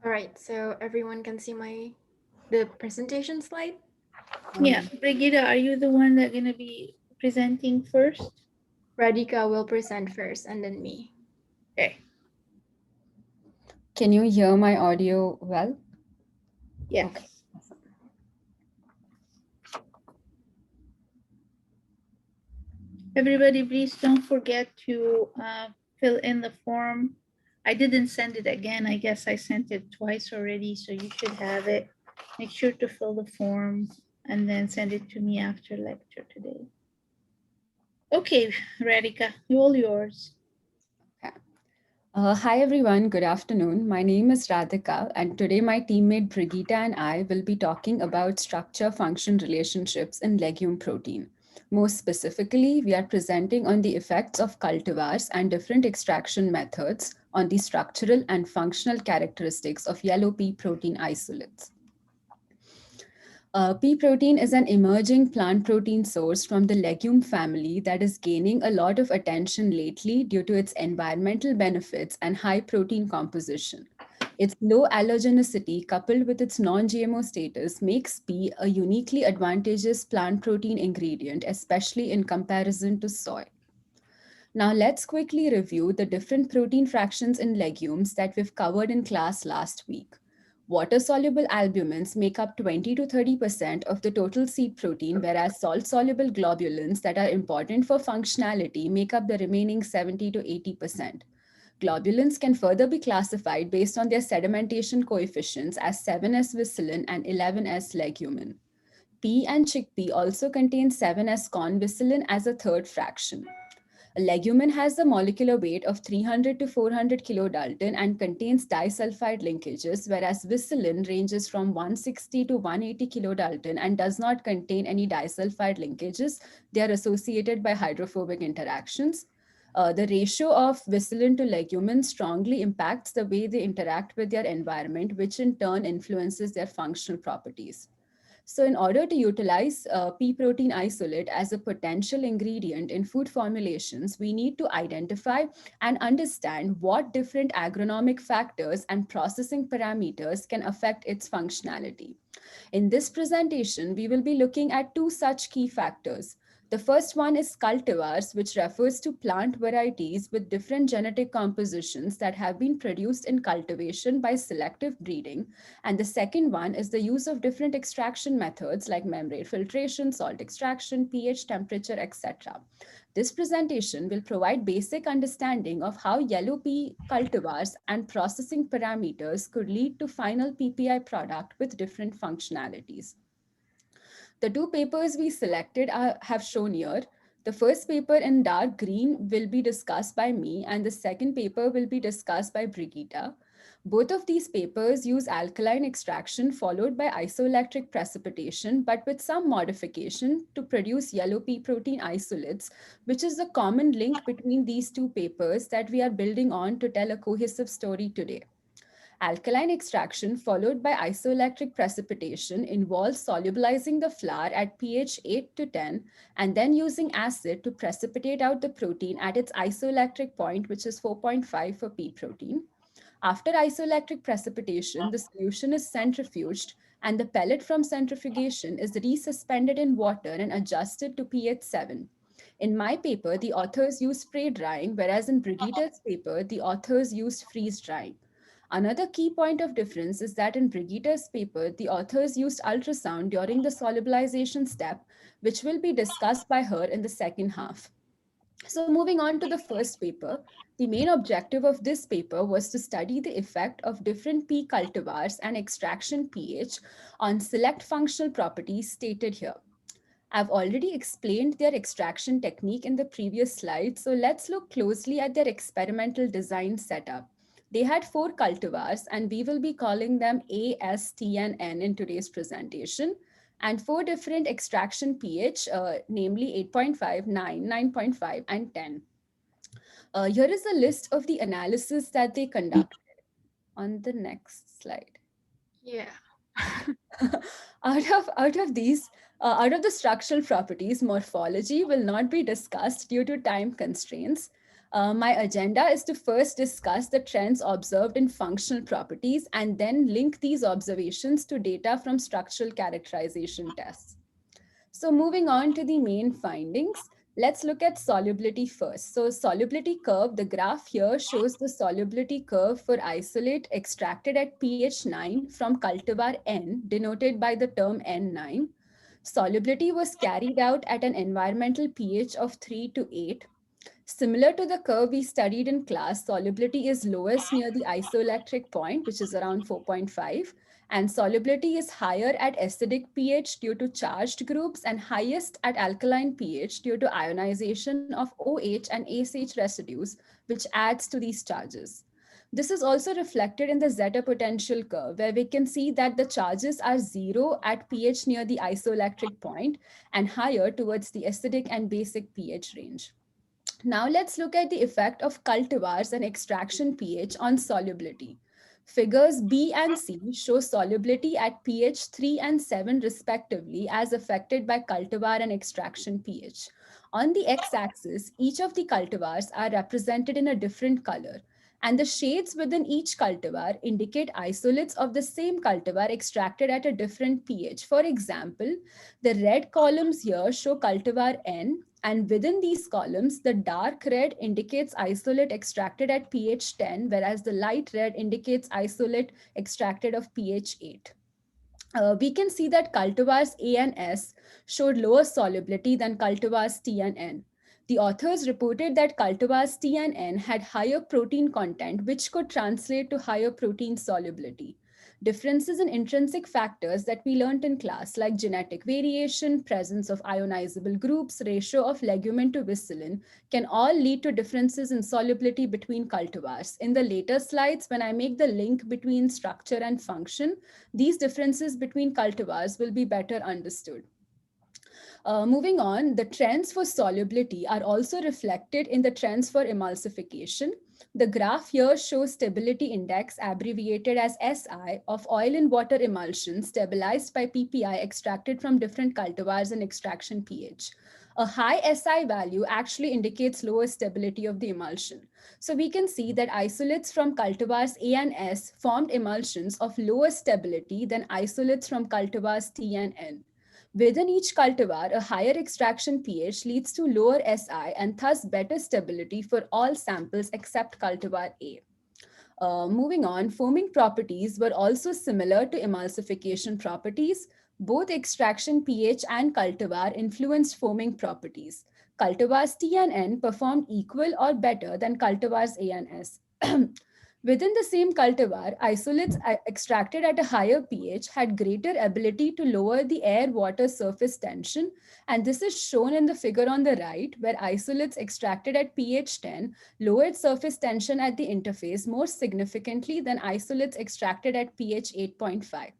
All right, so everyone can see the presentation slide. Yeah, Brigida, are you the one that's gonna be presenting first? Radhika will present first and then me. Okay. Can you hear my audio well? Yes. Okay. Everybody, please don't forget to fill in the form. I didn't send it again. I guess I sent it twice already, so you should have it. Make sure to fill the form and then send it to me after lecture today. Okay, Radhika, all yours. Okay. Hi everyone, good afternoon. My name is Radhika, and today my teammate Brigitte and I will be talking about structure-function relationships in legume protein. More specifically, we are presenting on the effects of cultivars and different extraction methods on the structural and functional characteristics of yellow pea protein isolates. Pea protein is an emerging plant protein source from the legume family that is gaining a lot of attention lately due to its environmental benefits and high protein composition. Its low allergenicity, coupled with its non-GMO status, makes pea a uniquely advantageous plant protein ingredient, especially in comparison to soy. Now, let's quickly review the different protein fractions in legumes that we've covered in class last week. Water-soluble albumins make up 20 to 30% of the total seed protein, whereas salt-soluble globulins that are important for functionality make up the remaining 70 to 80%. Globulins can further be classified based on their sedimentation coefficients as 7s vicillin and 11s legumin. Pea and chickpea also contain 7s convicillin as a third fraction. A legumin has a molecular weight of 300 to 400 kilodalton and contains disulfide linkages, whereas vicillin ranges from 160 to 180 kilodalton and does not contain any disulfide linkages. They are associated by hydrophobic interactions. The ratio of vicillin to legumin strongly impacts the way they interact with their environment, which in turn influences their functional properties. So in order to utilize pea protein isolate as a potential ingredient in food formulations, we need to identify and understand what different agronomic factors and processing parameters can affect its functionality. In this presentation, we will be looking at two such key factors. The first one is cultivars, which refers to plant varieties with different genetic compositions that have been produced in cultivation by selective breeding. And the second one is the use of different extraction methods like membrane filtration, salt extraction, pH, temperature, etc. This presentation will provide basic understanding of how yellow pea cultivars and processing parameters could lead to final PPI product with different functionalities. The two papers we selected have shown here. The first paper in dark green will be discussed by me, and the second paper will be discussed by Brigitte. Both of these papers use alkaline extraction followed by isoelectric precipitation, but with some modification to produce yellow pea protein isolates, which is the common link between these two papers that we are building on to tell a cohesive story today. Alkaline extraction followed by isoelectric precipitation involves solubilizing the flour at pH 8 to 10 and then using acid to precipitate out the protein at its isoelectric point, which is 4.5 for pea protein. After isoelectric precipitation, the solution is centrifuged and the pellet from centrifugation is resuspended in water and adjusted to pH 7. In my paper, the authors used spray drying, whereas in Brigitte's paper, the authors used freeze drying. Another key point of difference is that in Brigitte's paper, the authors used ultrasound during the solubilization step, which will be discussed by her in the second half. So moving on to the first paper, the main objective of this paper was to study the effect of different pea cultivars and extraction pH on select functional properties stated here. I've already explained their extraction technique in the previous slide, so let's look closely at their experimental design setup. They had 4 cultivars, and we will be calling them A, S, T, and N in today's presentation, and 4 different extraction pH, namely 8.5, 9, 9.5, and 10. Here is a list of the analysis that they conducted on the next slide. Yeah. Out of the structural properties, morphology will not be discussed due to time constraints. My agenda is to first discuss the trends observed in functional properties and then link these observations to data from structural characterization tests. So moving on to the main findings, let's look at solubility first. So solubility curve, the graph here shows the solubility curve for isolate extracted at pH 9 from cultivar N, denoted by the term N9. Solubility was carried out at an environmental pH of 3 to 8. Similar to the curve we studied in class, solubility is lowest near the isoelectric point, which is around 4.5, and solubility is higher at acidic pH due to charged groups and highest at alkaline pH due to ionization of OH and ACH residues, which adds to these charges. This is also reflected in the zeta potential curve, where we can see that the charges are zero at pH near the isoelectric point and higher towards the acidic and basic pH range. Now let's look at the effect of cultivars and extraction pH on solubility. Figures B and C show solubility at pH 3 and 7 respectively as affected by cultivar and extraction pH. On the x-axis, each of the cultivars are represented in a different color, and the shades within each cultivar indicate isolates of the same cultivar extracted at a different pH. For example, the red columns here show cultivar N, and within these columns, the dark red indicates isolate extracted at pH 10, whereas the light red indicates isolate extracted of pH 8. We can see that cultivars A and S showed lower solubility than cultivars T and N. The authors reported that cultivars T and N had higher protein content, which could translate to higher protein solubility. Differences in intrinsic factors that we learned in class, like genetic variation, presence of ionizable groups, ratio of legumin to viscillin, can all lead to differences in solubility between cultivars. In the later slides, when I make the link between structure and function, these differences between cultivars will be better understood. Moving on, the trends for solubility are also reflected in the trends for emulsification. The graph here shows stability index, abbreviated as SI, of oil in water emulsion stabilized by PPI extracted from different cultivars and extraction pH. A high SI value actually indicates lower stability of the emulsion. So we can see that isolates from cultivars A and S formed emulsions of lower stability than isolates from cultivars T and N. Within each cultivar, a higher extraction pH leads to lower SI and thus better stability for all samples except cultivar A. Moving on, foaming properties were also similar to emulsification properties. Both extraction pH and cultivar influenced foaming properties. Cultivars T and N performed equal or better than cultivars A and S. Within the same cultivar, isolates extracted at a higher pH had greater ability to lower the air-water surface tension, and this is shown in the figure on the right, where isolates extracted at pH 10 lowered surface tension at the interface more significantly than isolates extracted at pH 8.5.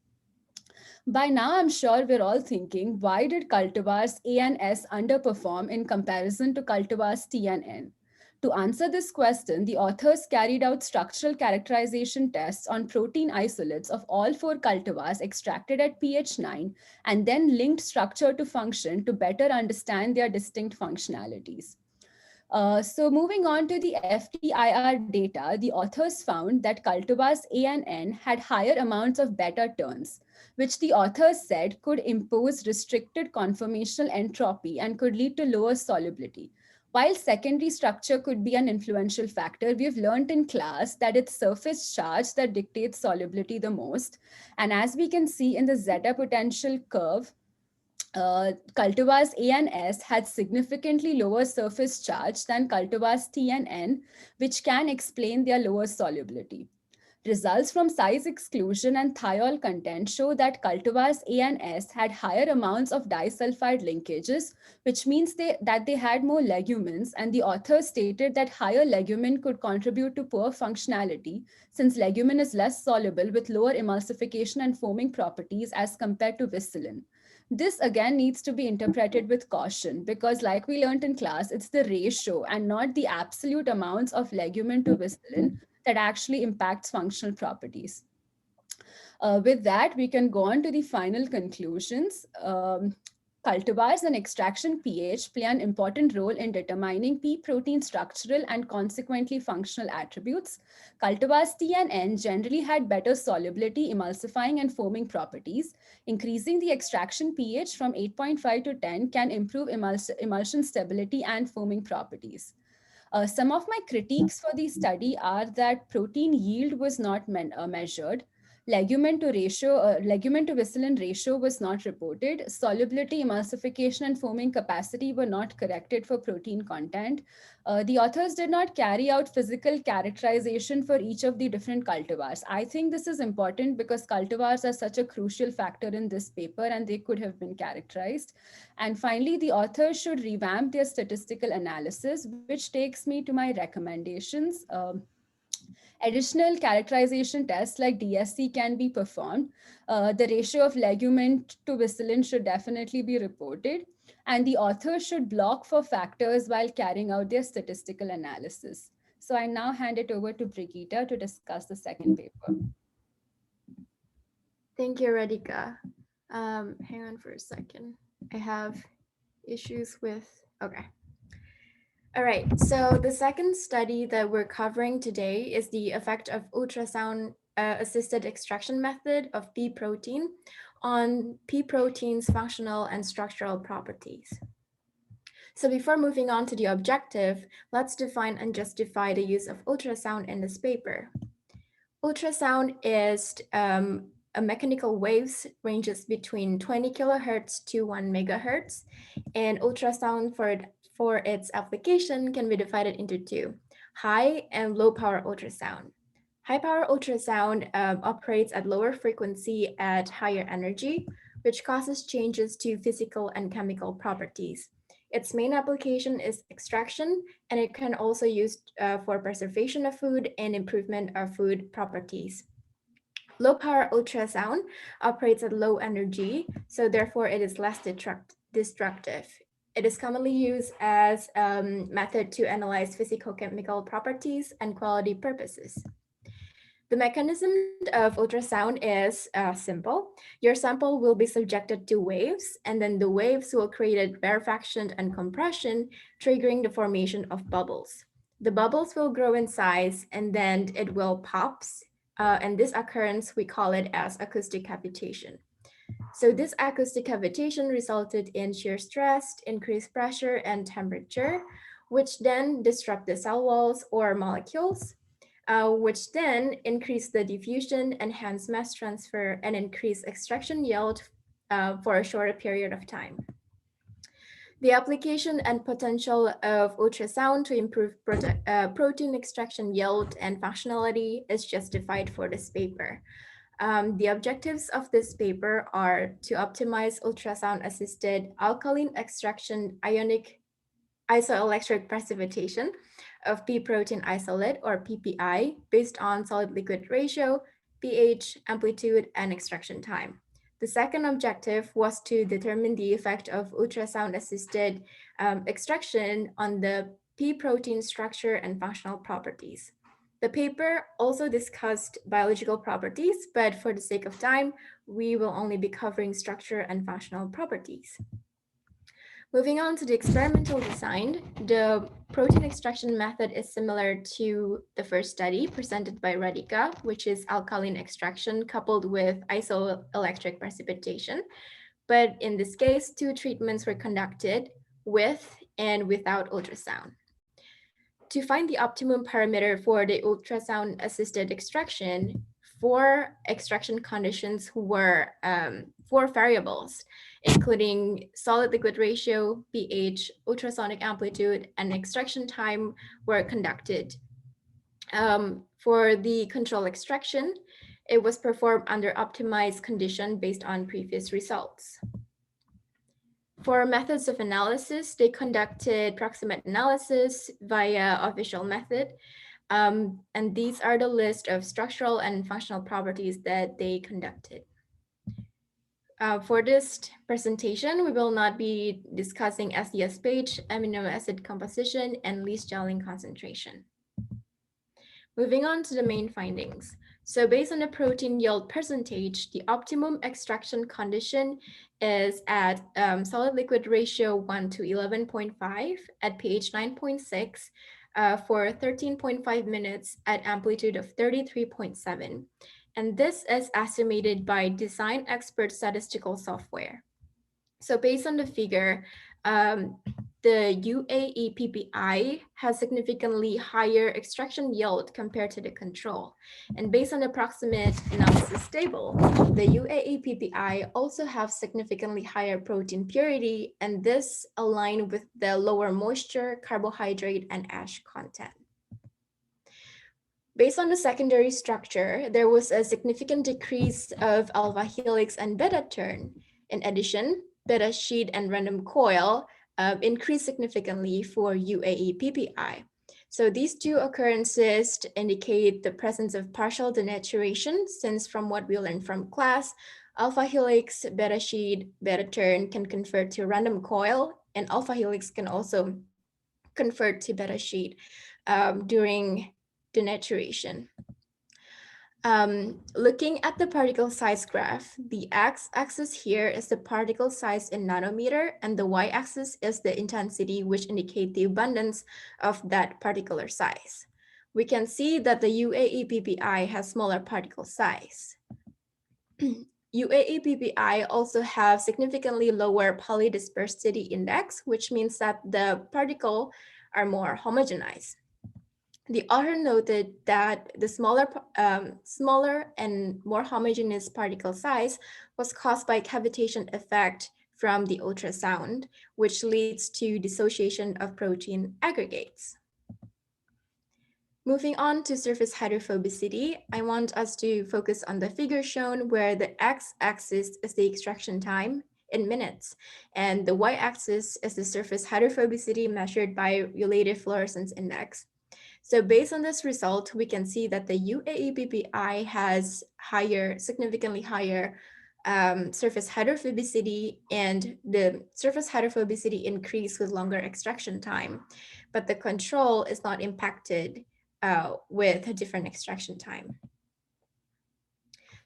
By now, I'm sure we're all thinking, why did cultivars A and S underperform in comparison to cultivars T and N? To answer this question, the authors carried out structural characterization tests on protein isolates of all four cultivars extracted at pH 9 and then linked structure to function to better understand their distinct functionalities. So moving on to the FTIR data, the authors found that cultivars A and N had higher amounts of beta turns, which the authors said could impose restricted conformational entropy and could lead to lower solubility. While secondary structure could be an influential factor, we've learned in class that it's surface charge that dictates solubility the most. And as we can see in the zeta potential curve, cultivars A and S had significantly lower surface charge than cultivars T and N, which can explain their lower solubility. Results from size exclusion and thiol content show that cultivars A and S had higher amounts of disulfide linkages, which means that they had more legumins, and the author stated that higher legumin could contribute to poor functionality since legumin is less soluble with lower emulsification and foaming properties as compared to viscillin. This again needs to be interpreted with caution because, like we learned in class, it's the ratio and not the absolute amounts of legumin to viscillin that actually impacts functional properties. With that, we can go on to the final conclusions. cultivars and extraction pH play an important role in determining pea protein structural and consequently functional attributes. Cultivars T and N generally had better solubility, emulsifying, and foaming properties. Increasing the extraction pH from 8.5 to 10 can improve emulsion stability and foaming properties. Some of my critiques for the study are that protein yield was not measured. Legumin to viscillin ratio was not reported. Solubility, emulsification, and foaming capacity were not corrected for protein content. The authors did not carry out physical characterization for each of the different cultivars. I think this is important because cultivars are such a crucial factor in this paper and they could have been characterized. And finally, the authors should revamp their statistical analysis, which takes me to my recommendations. Additional characterization tests like DSC can be performed. The ratio of legumin to viscillin should definitely be reported. And the authors should block for factors while carrying out their statistical analysis. So I now hand it over to Brigitte to discuss the second paper. Thank you, Radhika. Hang on for a second. I have issues with, okay. All right, so the second study that we're covering today is the effect of ultrasound assisted extraction method of pea protein on pea protein's functional and structural properties. So before moving on to the objective, let's define and justify the use of ultrasound in this paper. Ultrasound is a mechanical waves ranges between 20 kilohertz to 1 megahertz, and ultrasound for its application can be divided into two, high and low power ultrasound. High power ultrasound operates at lower frequency at higher energy, which causes changes to physical and chemical properties. Its main application is extraction, and it can also used for preservation of food and improvement of food properties. Low power ultrasound operates at low energy, so therefore it is less destructive. It is commonly used as a method to analyze physicochemical properties and quality purposes. The mechanism of ultrasound is simple. Your sample will be subjected to waves, and then the waves will create a rarefaction and compression, triggering the formation of bubbles. The bubbles will grow in size, and then it will pops. And this occurrence, we call it as acoustic cavitation. So this acoustic cavitation resulted in shear stress, increased pressure and temperature, which then disrupt the cell walls or molecules, which then increase the diffusion, enhance mass transfer, and increase extraction yield for a shorter period of time. The application and potential of ultrasound to improve protein extraction yield and functionality is justified for this paper. The objectives of this paper are to optimize ultrasound-assisted alkaline extraction ionic isoelectric precipitation of pea protein isolate or PPI based on solid liquid ratio, pH, amplitude, and extraction time. The second objective was to determine the effect of ultrasound assisted extraction on the pea protein structure and functional properties. The paper also discussed biological properties, but for the sake of time, we will only be covering structure and functional properties. Moving on to the experimental design, the protein extraction method is similar to the first study presented by Radhika, which is alkaline extraction coupled with isoelectric precipitation. But in this case, two treatments were conducted with and without ultrasound. To find the optimum parameter for the ultrasound-assisted extraction, four extraction conditions were four variables, including solid liquid ratio, pH, ultrasonic amplitude, and extraction time were conducted. For the control extraction, it was performed under optimized condition based on previous results. For methods of analysis, they conducted proximate analysis via official method. And these are the list of structural and functional properties that they conducted. For this presentation, we will not be discussing SDS-PAGE, amino acid composition, and least gelling concentration. Moving on to the main findings. So based on the protein yield percentage, the optimum extraction condition is at solid liquid ratio 1 to 11.5 at pH 9.6 for 13.5 minutes at amplitude of 33.7. And this is estimated by design expert statistical software. So based on the figure, the UAE PPI has significantly higher extraction yield compared to the control. And based on the Proximate analysis table, the UAE PPI also have significantly higher protein purity, and this aligned with the lower moisture, carbohydrate, and ash content. Based on the secondary structure, there was a significant decrease of alpha helix and beta turn. In addition, beta sheet and random coil increased significantly for UAE PPI. So these two occurrences indicate the presence of partial denaturation, since from what we learned from class, alpha helix, beta sheet, beta turn can convert to random coil, and alpha helix can also convert to beta sheet during denaturation. Looking at the particle size graph, the x-axis here is the particle size in nanometer, and the y-axis is the intensity, which indicate the abundance of that particular size. We can see that the UAE PPI has smaller particle size. UAE PPI also have significantly lower polydispersity index, which means that the particles are more homogenized. The author noted that the smaller and more homogeneous particle size was caused by cavitation effect from the ultrasound, which leads to dissociation of protein aggregates. Moving on to surface hydrophobicity, I want us to focus on the figure shown where the x-axis is the extraction time in minutes, and the y-axis is the surface hydrophobicity measured by relative fluorescence index. So based on this result, we can see that the UAE PPI has significantly higher surface hydrophobicity, and the surface hydrophobicity increased with longer extraction time, but the control is not impacted with a different extraction time.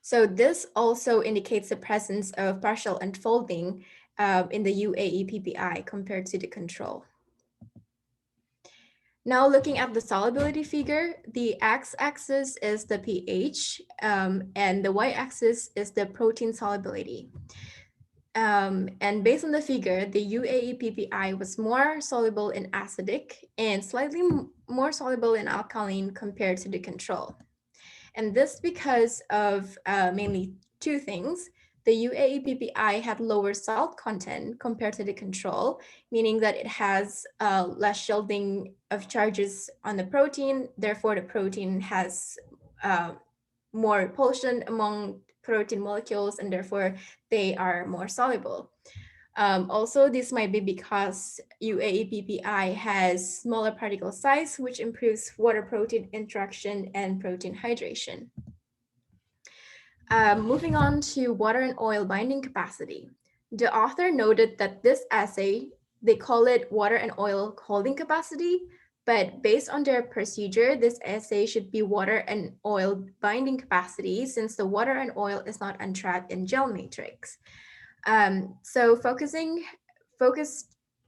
So this also indicates the presence of partial unfolding in the UAE PPI compared to the control. Now looking at the solubility figure, the x-axis is the pH and the y-axis is the protein solubility. And based on the figure, the UAE PPI was more soluble in acidic and slightly more soluble in alkaline compared to the control. And this because of mainly two things. The UAE PPI had lower salt content compared to the control, meaning that it has less shielding of charges on the protein. Therefore, the protein has more repulsion among protein molecules, and therefore they are more soluble. Also, this might be because UAE PPI has smaller particle size, which improves water-protein interaction and protein hydration. Moving on to water and oil binding capacity. The author noted that this assay, they call it water and oil holding capacity, but based on their procedure, this assay should be water and oil binding capacity, since the water and oil is not untrapped in gel matrix. So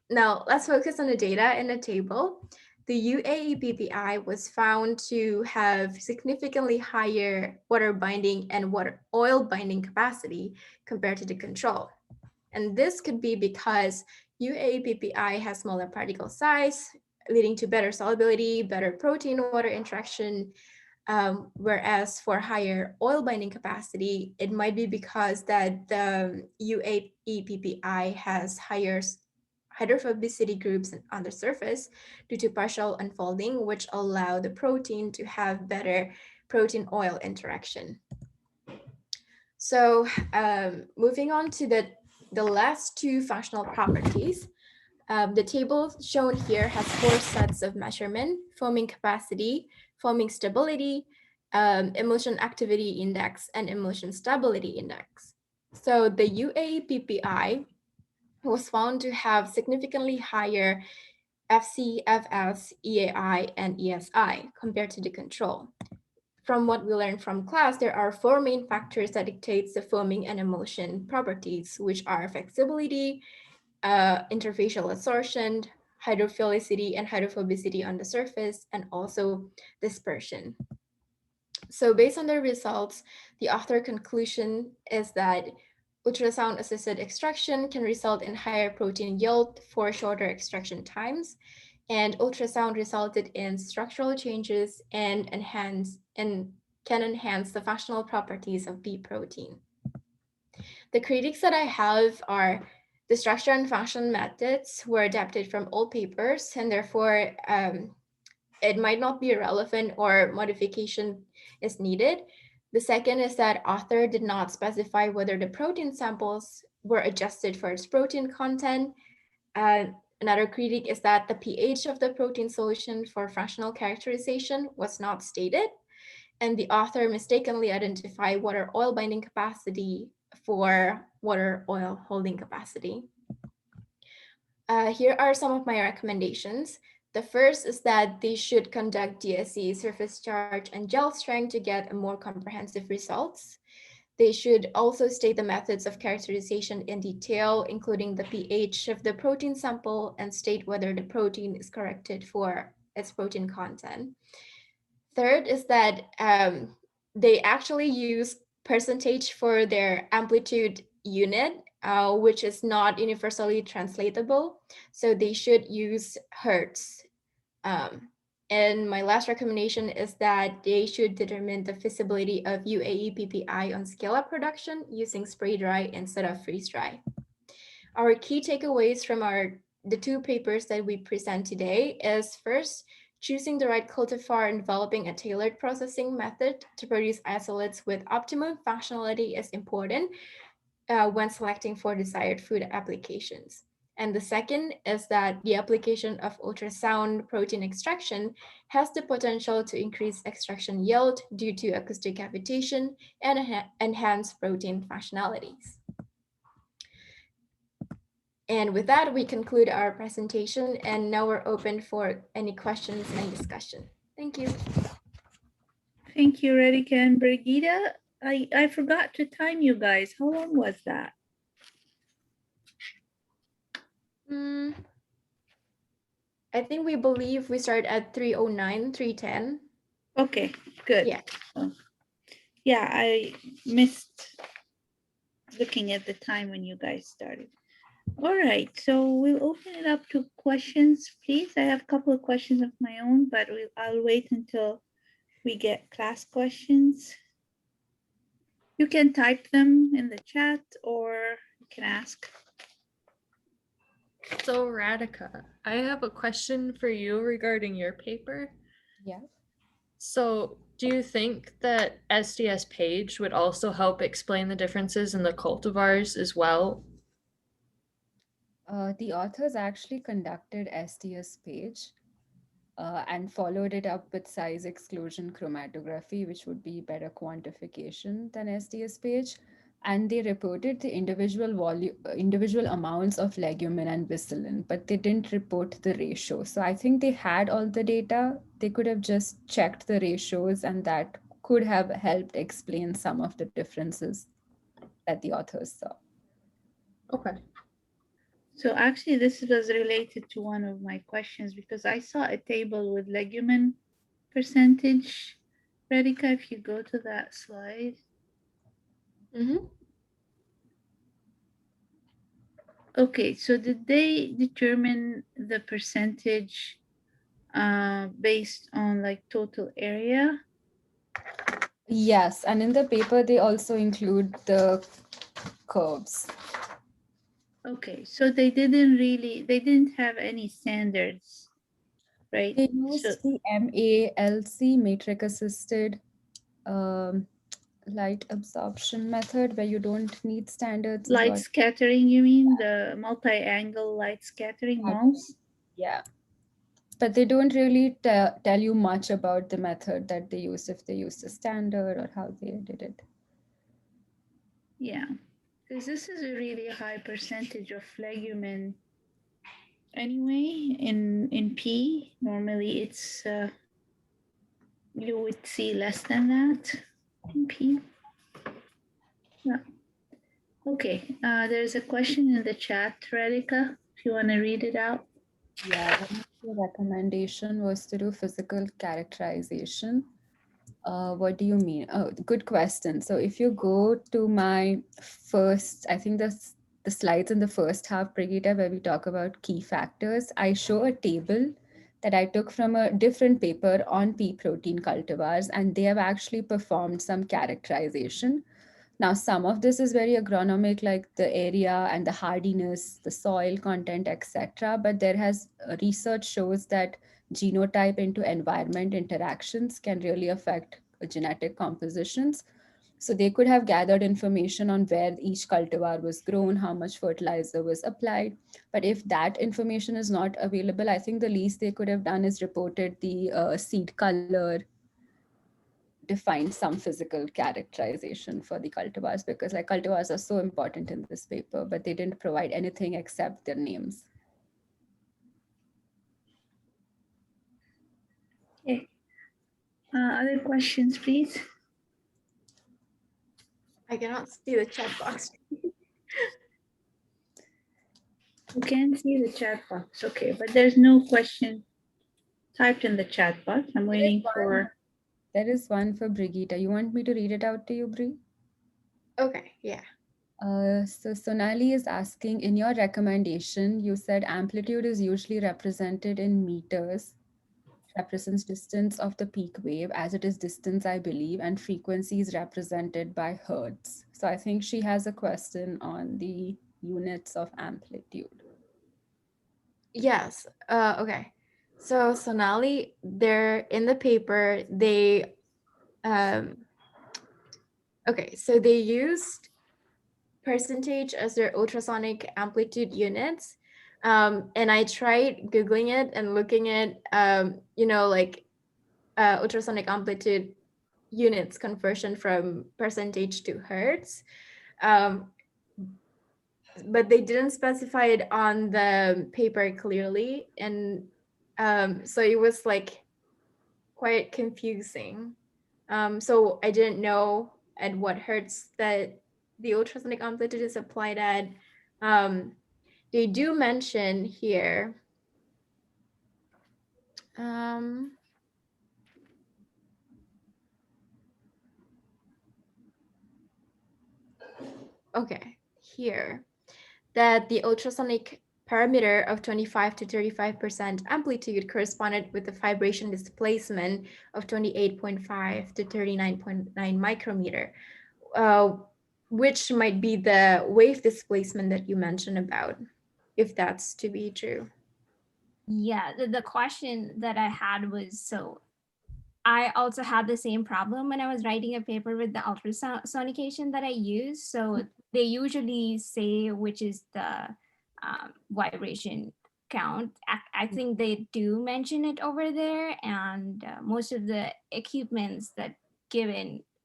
now let's focus on the data in the table. The UAE PPI was found to have significantly higher water binding and water oil binding capacity compared to the control. And this could be because UAE PPI has smaller particle size, leading to better solubility, better protein-water interaction, whereas for higher oil binding capacity, it might be because that the UAE PPI has higher hydrophobicity groups on the surface due to partial unfolding, which allow the protein to have better protein-oil interaction. So moving on to the last two functional properties, the table shown here has 4 sets of measurement: foaming capacity, foaming stability, emulsion activity index, and emulsion stability index. So the UAE PPI was found to have significantly higher FC, FS, EAI, and ESI compared to the control. from what we learned from class, there are four main factors that dictates the foaming and emulsion properties, which are flexibility, interfacial adsorption, hydrophilicity and hydrophobicity on the surface, and also dispersion. So based on the results, the author conclusion is that ultrasound-assisted extraction can result in higher protein yield for shorter extraction times, and ultrasound resulted in structural changes and can enhance the functional properties of pea protein. The critiques that I have are the structure and function methods were adapted from old papers, and therefore it might not be relevant or modification is needed. The second is that author did not specify whether the protein samples were adjusted for its protein content. Another critique is that the pH of the protein solution for functional characterization was not stated, and the author mistakenly identified water oil binding capacity for water oil holding capacity. Here are some of my recommendations. The first is that they should conduct DSE, surface charge, and gel strength to get a more comprehensive results. They should also state the methods of characterization in detail, including the pH of the protein sample, and state whether the protein is corrected for its protein content. Third is that they actually use percentage for their amplitude unit, which is not universally translatable. So they should use hertz. And my last recommendation is that they should determine the feasibility of UAE PPI on scale-up production using spray dry instead of freeze dry. Our key takeaways from the two papers that we present today is first, choosing the right cultivar and developing a tailored processing method to produce isolates with optimum functionality is important when selecting for desired food applications. And the second is that the application of ultrasound protein extraction has the potential to increase extraction yield due to acoustic cavitation and enhance protein functionalities. And with that, we conclude our presentation, and now we're open for any questions and discussion. Thank you. Thank you, Radhika and Brigitte. I forgot to time you guys. How long was that? I think we believe we start at 3:09, 3:10. Okay, good. Yeah. Yeah, I missed looking at the time when you guys started. All right, so we'll open it up to questions, please. I have a couple of questions of my own, but I'll wait until we get class questions. You can type them in the chat or you can ask. So Radhika, I have a question for you regarding your paper. Yeah. So do you think that SDS-PAGE would also help explain the differences in the cultivars as well? The authors actually conducted SDS-PAGE and followed it up with size exclusion chromatography, which would be better quantification than SDS-PAGE. And they reported the individual amounts of legumin and bacillin, but they didn't report the ratio. So I think they had all the data. They could have just checked the ratios, and that could have helped explain some of the differences that the authors saw. Okay. So actually this was related to one of my questions because I saw a table with legumin percentage. Radhika, if you go to that slide. Mm-hmm. Okay, so did they determine the percentage based on like total area? Yes, and in the paper, they also include the curves. Okay, so they didn't have any standards, right? They So used the MALC, matrix assisted light absorption method, where you don't need standards. Is light what, scattering, you mean the multi-angle light scattering MALS? yeah. But they don't really tell you much about the method that they used, if they used a standard or how they did it. Yeah, because this is a really high percentage of legumin anyway in P. Normally it's you would see less than that in P. Yeah. Okay, there's a question in the chat, Radhika, if you want to read it out. Yeah, one of the recommendation was to do physical characterization. What do you mean? Oh, good question. So if you go to my first, I think the slides in the first half, Brigitte, where we talk about key factors, I show a table that I took from a different paper on pea protein cultivars, and they have actually performed some characterization. Now, some of this is very agronomic, like the area and the hardiness, the soil content, etc. But there has research shows that genotype into environment interactions can really affect genetic compositions. So they could have gathered information on where each cultivar was grown, how much fertilizer was applied. But if that information is not available, I think the least they could have done is reported the seed color, define some physical characterization for the cultivars, because like cultivars are so important in this paper, but they didn't provide anything except their names. Okay. Other questions, please? I cannot see the chat box. You can see the chat box, okay, but there's no question typed in the chat box. I'm waiting for. There is one for Brigitte. You want me to read it out to you, Bri? Okay, yeah. So Sonali is asking, in your recommendation, you said amplitude is usually represented in meters, represents distance of the peak wave, as it is distance, I believe, and frequency is represented by hertz. So I think she has a question on the units of amplitude. Yes. Okay. So Sonali, they're in the paper, okay, so they used percentage as their ultrasonic amplitude units. And I tried Googling it and looking at, like ultrasonic amplitude units conversion from percentage to hertz. But they didn't specify it on the paper clearly. And so it was like quite confusing. So I didn't know at what hertz that the ultrasonic amplitude is applied at. They do mention here, okay, here, that the ultrasonic parameter of 25 to 35% amplitude corresponded with the vibration displacement of 28.5 to 39.9 micrometer, which might be the wave displacement that you mentioned about, if that's to be true. Yeah, the question that I had was, so I also had the same problem when I was writing a paper with the ultrasonication that I use. So they usually say which is the vibration count. I think they do mention it over there, and most of the equipments that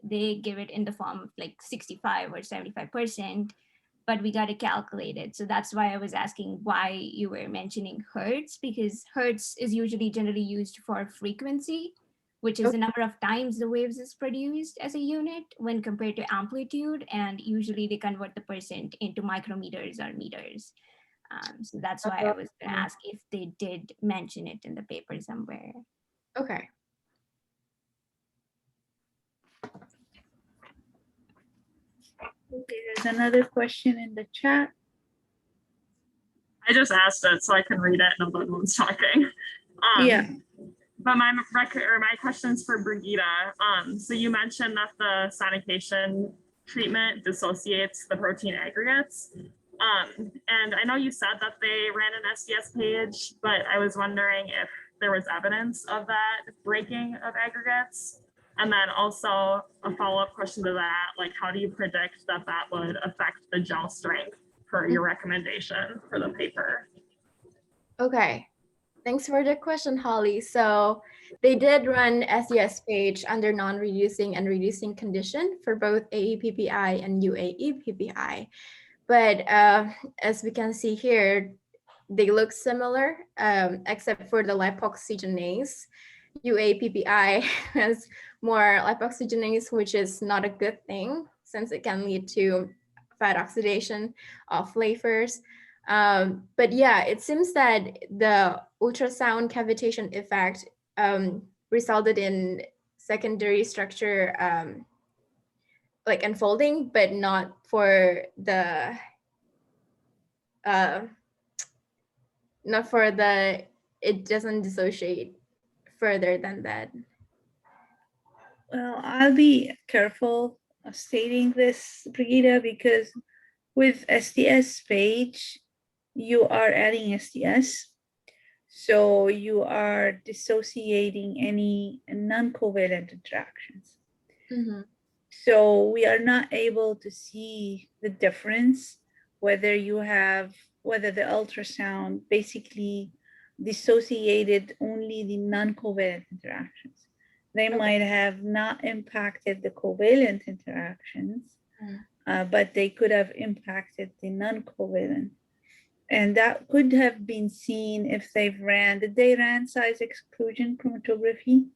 they give it in the form of like 65 or 75%, but we got to calculate it. So that's why I was asking why you were mentioning hertz, because hertz is usually generally used for frequency, which is the number of times the waves is produced as a unit when compared to amplitude. And usually they convert the percent into micrometers or meters. So that's why I was going to ask if they did mention it in the paper somewhere. Okay. Okay, there's another question in the chat. I just asked it so I can read it and no one's talking. Yeah. But my question's for Brigitte. So you mentioned that the sanitation treatment dissociates the protein aggregates. And I know you said that they ran an SDS-PAGE, but I was wondering if there was evidence of that breaking of aggregates. And then also a follow-up question to that, like how do you predict that that would affect the gel strength for your recommendation for the paper? Okay. Thanks for the question, Holly. So they did run SDS-PAGE under non-reducing and reducing condition for both AEPPI and UAE-PPI. But as we can see here, they look similar, except for the lipoxygenase. UAPPI has more lipoxygenase, which is not a good thing since it can lead to fat oxidation of flavors. But yeah, it seems that the ultrasound cavitation effect resulted in secondary structure like unfolding, but not for the it doesn't dissociate further than that. Well, I'll be careful of stating this, Brigida, because with SDS-PAGE, you are adding SDS. So you are dissociating any non-covalent interactions. Mm-hmm. So we are not able to see the difference whether the ultrasound basically dissociated only the non-covalent interactions. They might have not impacted the covalent interactions, but they could have impacted the non-covalent. And that could have been seen if did they ran size exclusion chromatography?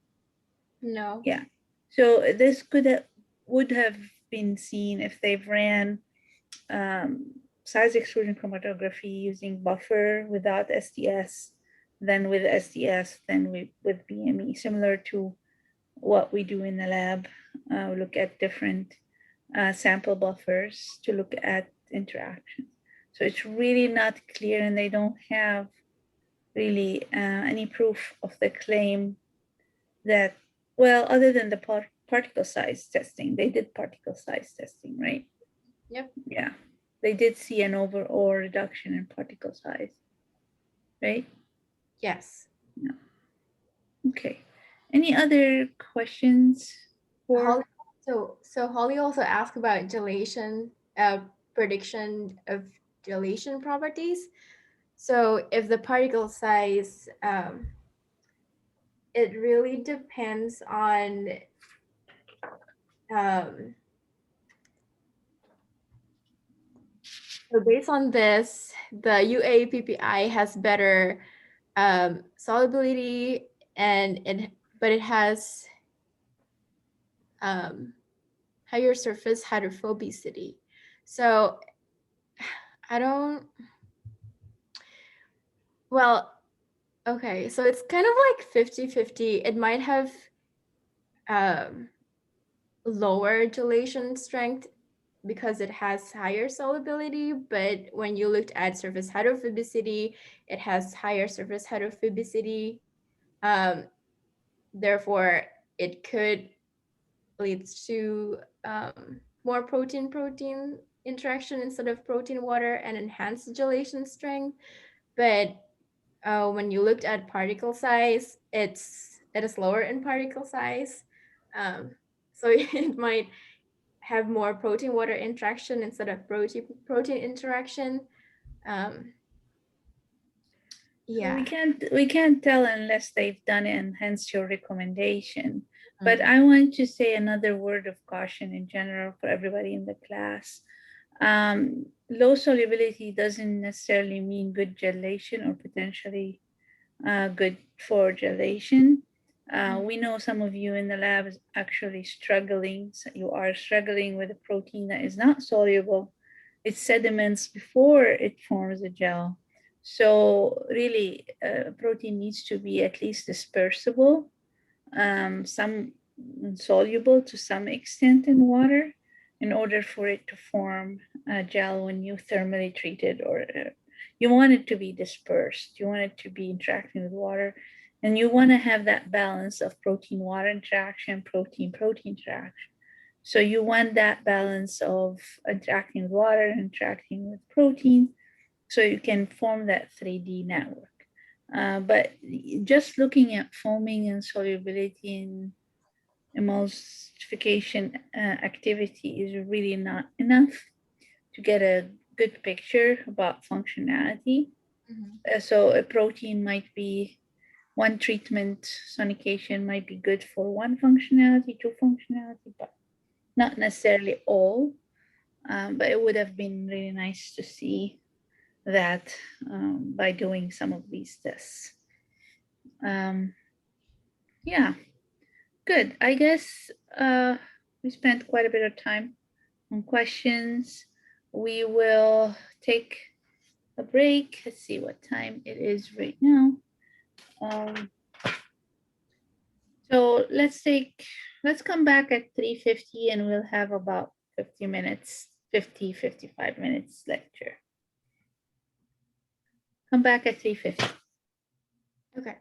No. Yeah. So this would have been seen if they've ran size exclusion chromatography using buffer without SDS, then with SDS, then with BME, similar to what we do in the lab. We look at different sample buffers to look at interactions. So it's really not clear, and they don't have really any proof of the claim that, well, other than the particle size testing. They did particle size testing, right? Yep. Yeah. They did see an overall reduction in particle size, right? Yes. No. Okay. Any other questions for? Holly also asked about gelation, prediction of gelation properties. So if the particle size, it really depends on so based on this, the UAPPI has better solubility, but it has higher surface hydrophobicity. So okay, so it's kind of like 50-50. It might have lower gelation strength because it has higher solubility, but when you looked at surface hydrophobicity, it has higher surface hydrophobicity. Therefore, it could lead to more protein-protein interaction instead of protein-water and enhance gelation strength. But when you looked at particle size, it is lower in particle size. So it might have more protein-water interaction instead of protein interaction. Yeah. So we can't tell unless they've done it, and hence your recommendation. But I want to say another word of caution in general for everybody in the class. Low solubility doesn't necessarily mean good gelation or potentially good for gelation. We know some of you in the lab is actually struggling. So you are struggling with a protein that is not soluble. It sediments before it forms a gel. So really, protein needs to be at least dispersible, some soluble to some extent in water, in order for it to form a gel when you thermally treat it, or you want it to be dispersed. You want it to be interacting with water, and you want to have that balance of protein-water interaction, protein-protein interaction. So you want that balance of interacting with water and interacting with protein, so you can form that 3D network. But just looking at foaming and solubility and emulsification activity is really not enough to get a good picture about functionality. So a protein might be, one treatment sonication might be good for one functionality, two functionality, but not necessarily all. But it would have been really nice to see that by doing some of these tests. Yeah, good. I guess we spent quite a bit of time on questions. We will take a break. Let's see what time it is right now. So let's come back at 3:50 and we'll have about 50 minutes, 55 minutes lecture. Come back at 3:50. Okay.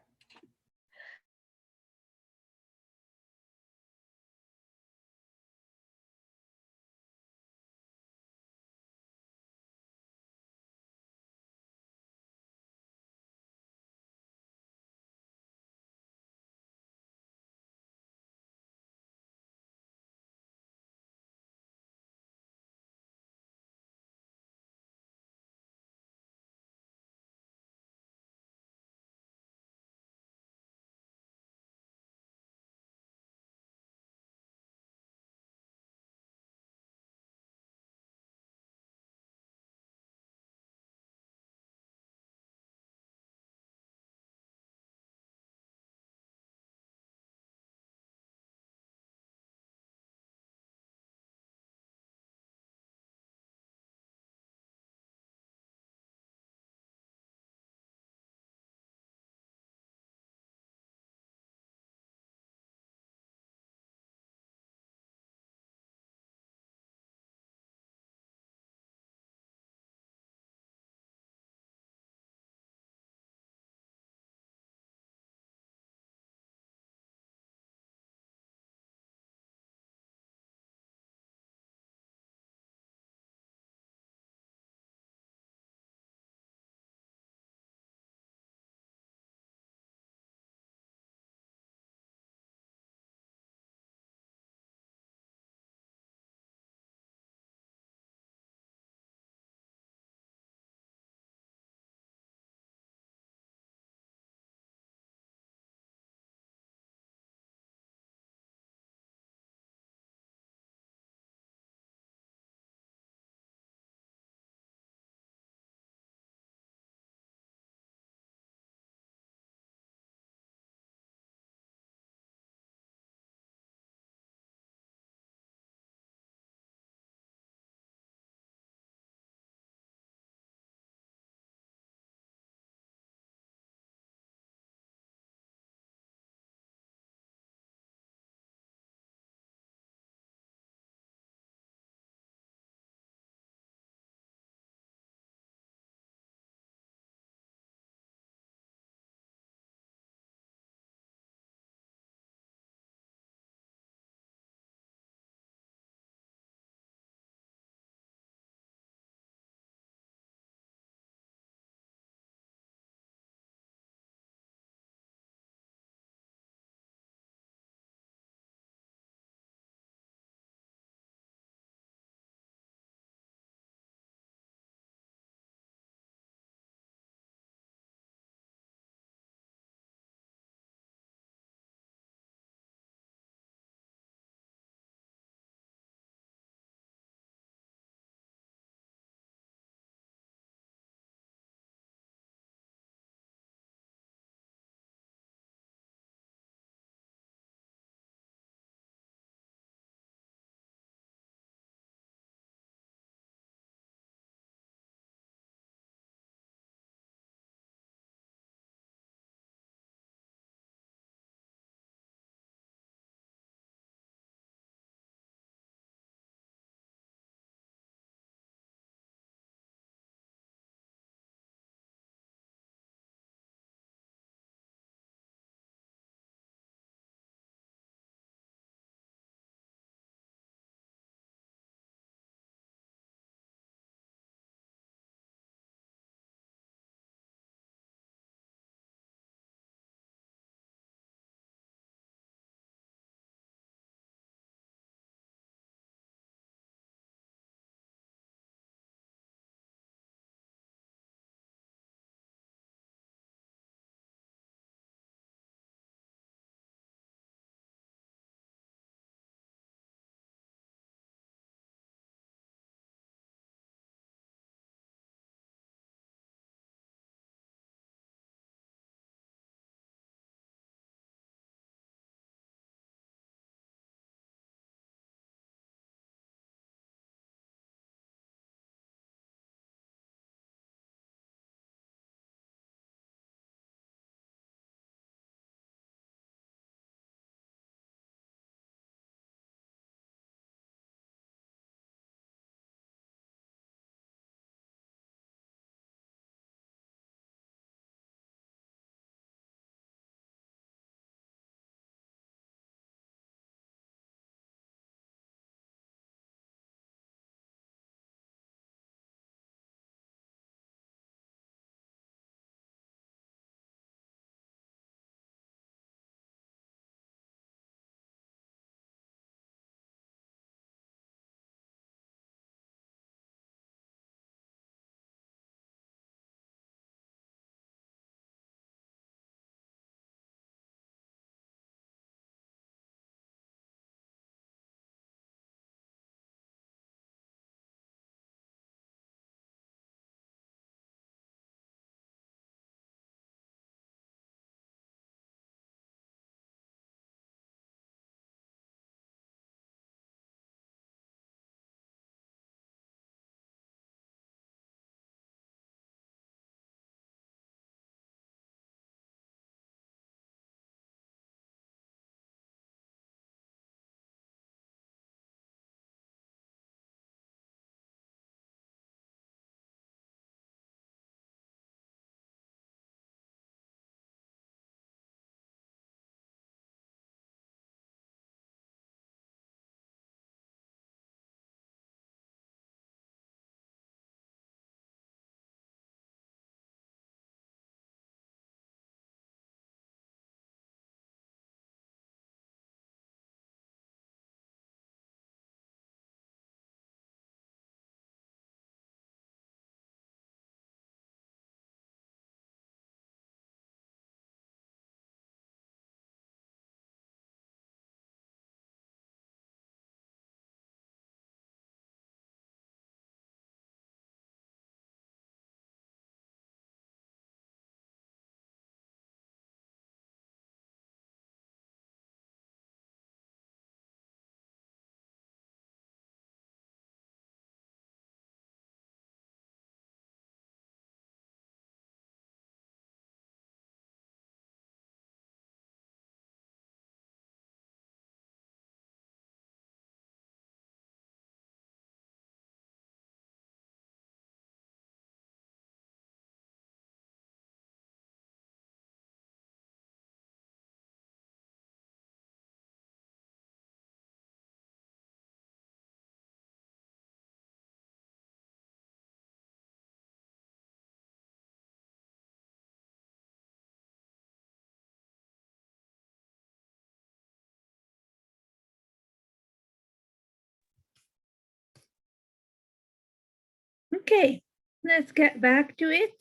Okay, let's get back to it.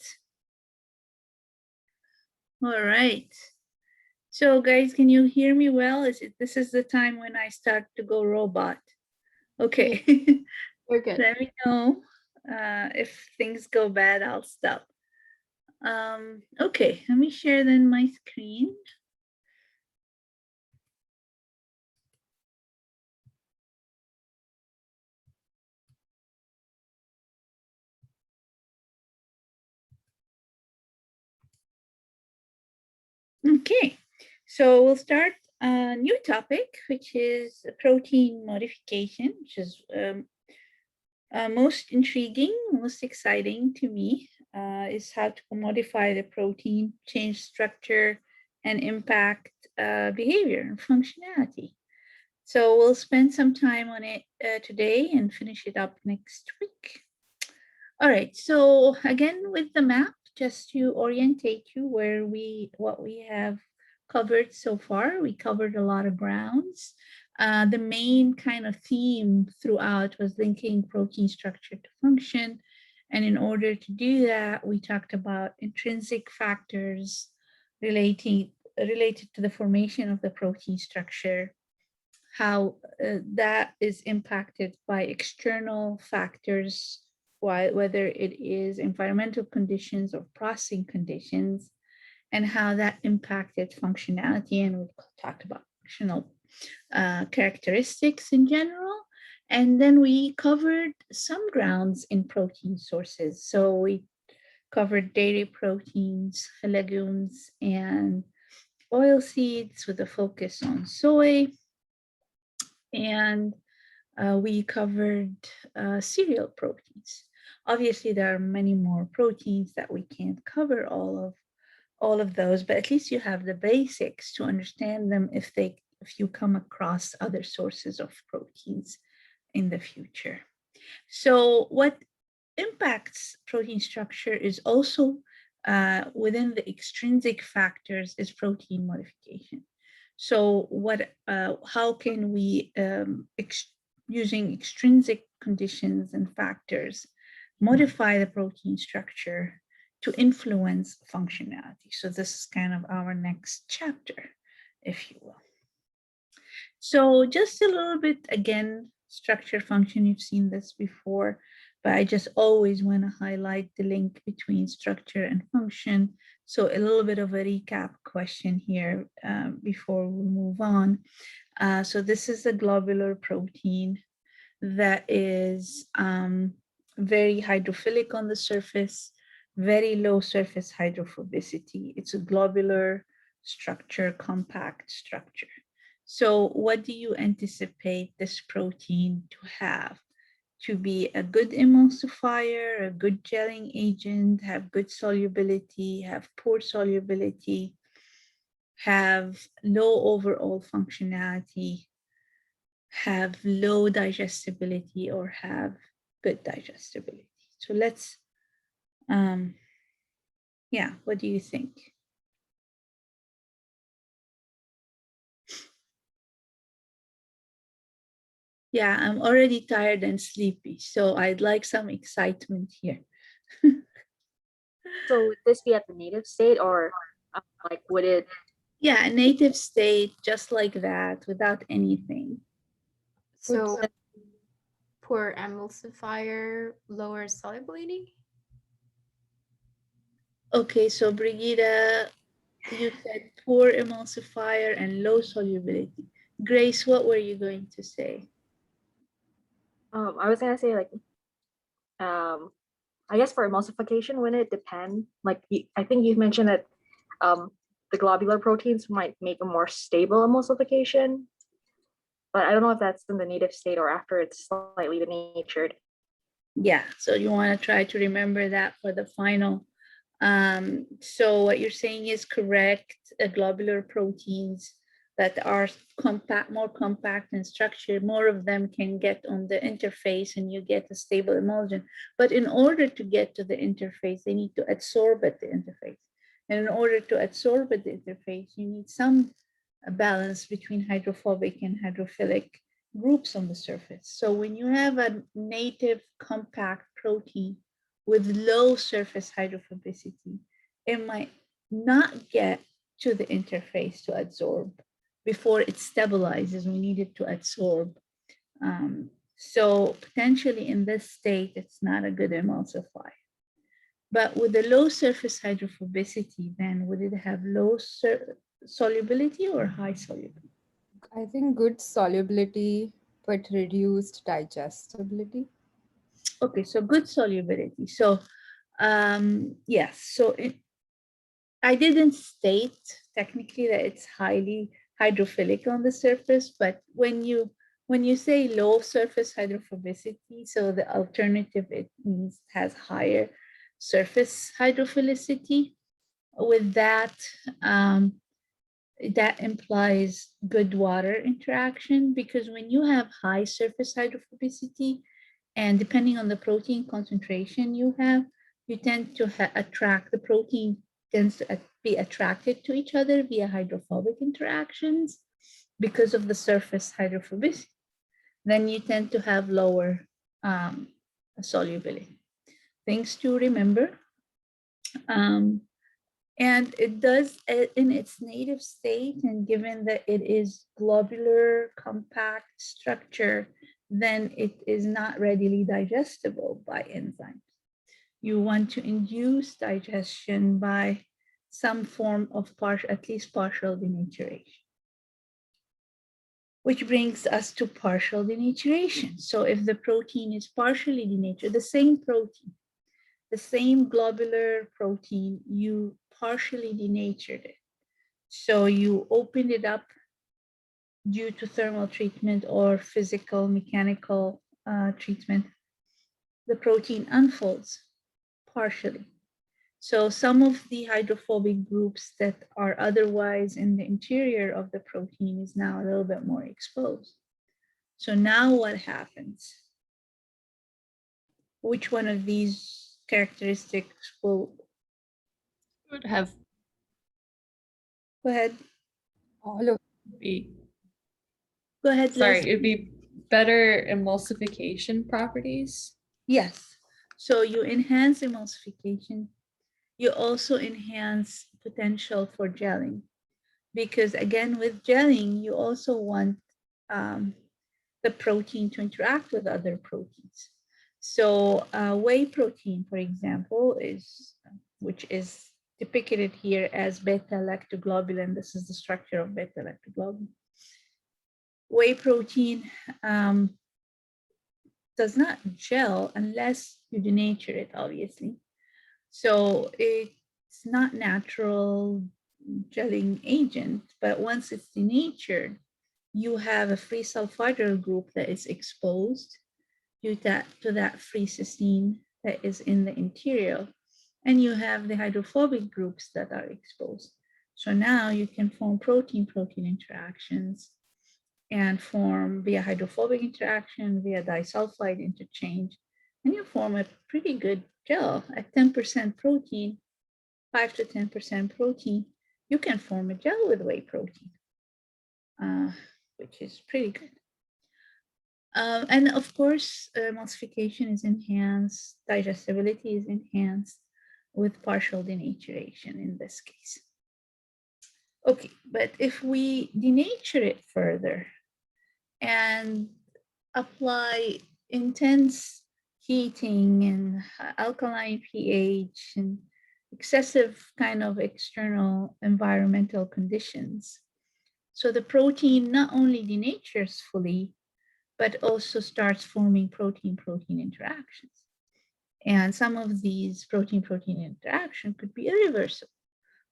All right. So guys, can you hear me well? This is the time when I start to go robot. Okay. We're good. Let me know if things go bad, I'll stop. Okay, let me share then my screen. Okay, so we'll start a new topic, which is protein modification, which is most intriguing, most exciting to me, is how to modify the protein, change structure, and impact behavior and functionality. So we'll spend some time on it today and finish it up next week. All right, so again with the map, just to orientate you what we have covered so far. We covered a lot of grounds. The main kind of theme throughout was linking protein structure to function. And in order to do that, we talked about intrinsic factors related to the formation of the protein structure, how that is impacted by external factors, whether it is environmental conditions or processing conditions, and how that impacted functionality. And we talked about functional characteristics in general. And then we covered some grounds in protein sources. So we covered dairy proteins, legumes, and oil seeds with a focus on soy. And we covered cereal proteins. Obviously, there are many more proteins that we can't cover all of those, but at least you have the basics to understand them if you come across other sources of proteins in the future. So what impacts protein structure is also within the extrinsic factors is protein modification. So how can we, using extrinsic conditions and factors, modify the protein structure to influence functionality? So this is kind of our next chapter, if you will. So just a little bit, again, structure function, you've seen this before, but I just always want to highlight the link between structure and function. So a little bit of a recap question here before we move on. So this is a globular protein that is very hydrophilic on the surface, very low surface hydrophobicity. It's a globular structure, compact structure. So what do you anticipate this protein to have? To be a good emulsifier, a good gelling agent, have good solubility, have poor solubility, have low overall functionality, have low digestibility, or have good digestibility. So let's, yeah, what do you think? Yeah, I'm already tired and sleepy, so I'd like some excitement here. So would this be at the native state, or like would it? Yeah, a native state, just like that, without anything. So poor emulsifier, lower solubility? Okay, so Brigida, you said poor emulsifier and low solubility. Grace, what were you going to say? I was gonna say, like, I guess for emulsification, wouldn't it depend? Like, I think you mentioned that the globular proteins might make a more stable emulsification, but I don't know if that's in the native state or after it's slightly denatured. Yeah, so you want to try to remember that for the final. So what you're saying is correct. Globular proteins that are more compact in structure, more of them can get on the interface and you get a stable emulsion. But in order to get to the interface, they need to adsorb at the interface. And in order to adsorb at the interface, you need some balance between hydrophobic and hydrophilic groups on the surface. So when you have a native compact protein with low surface hydrophobicity, it might not get to the interface to adsorb before it stabilizes. We need it to adsorb. So potentially in this state, it's not a good emulsifier. But with the low surface hydrophobicity, then would it have low solubility or high solubility? I think good solubility, but reduced digestibility. Okay, so good solubility. So yes, so I didn't state technically that it's highly hydrophilic on the surface, but when you say low surface hydrophobicity, so the alternative, it means it has higher surface hydrophilicity. With that, that implies good water interaction, because when you have high surface hydrophobicity, and depending on the protein concentration you have, you tend to attract, the protein tends to be attracted to each other via hydrophobic interactions because of the surface hydrophobicity. Then you tend to have lower solubility. Things to remember. And it does, in its native state, and given that it is globular, compact structure, then it is not readily digestible by enzymes. You want to induce digestion by some form of at least partial denaturation. Which brings us to partial denaturation. So if the protein is partially denatured, the same protein, the same globular protein, you partially denatured it. So you opened it up due to thermal treatment or physical, mechanical treatment. The protein unfolds partially. So some of the hydrophobic groups that are otherwise in the interior of the protein is now a little bit more exposed. So now what happens? Which one of these characteristics will Would have go ahead? All of be Go ahead, sorry, Leslie. it'd be better emulsification properties. Yes. So you enhance emulsification. You also enhance potential for gelling, because again, with gelling, you also want the protein to interact with other proteins. So whey protein, for example, which is depicted here as beta-lactoglobulin. This is the structure of beta-lactoglobulin. Whey protein does not gel unless you denature it, obviously. So it's not natural gelling agent, but once it's denatured, you have a free sulfhydryl group that is exposed due to that free cysteine that is in the interior, and you have the hydrophobic groups that are exposed. So now you can form protein-protein interactions and form via hydrophobic interaction, via disulfide interchange, and you form a pretty good gel at 10% protein, 5 to 10% protein. You can form a gel with whey protein, which is pretty good. And of course, emulsification is enhanced, digestibility is enhanced with partial denaturation in this case. Okay, but if we denature it further and apply intense heating and alkaline pH and excessive kind of external environmental conditions, so the protein not only denatures fully, but also starts forming protein-protein interactions. And some of these protein-protein interactions could be irreversible,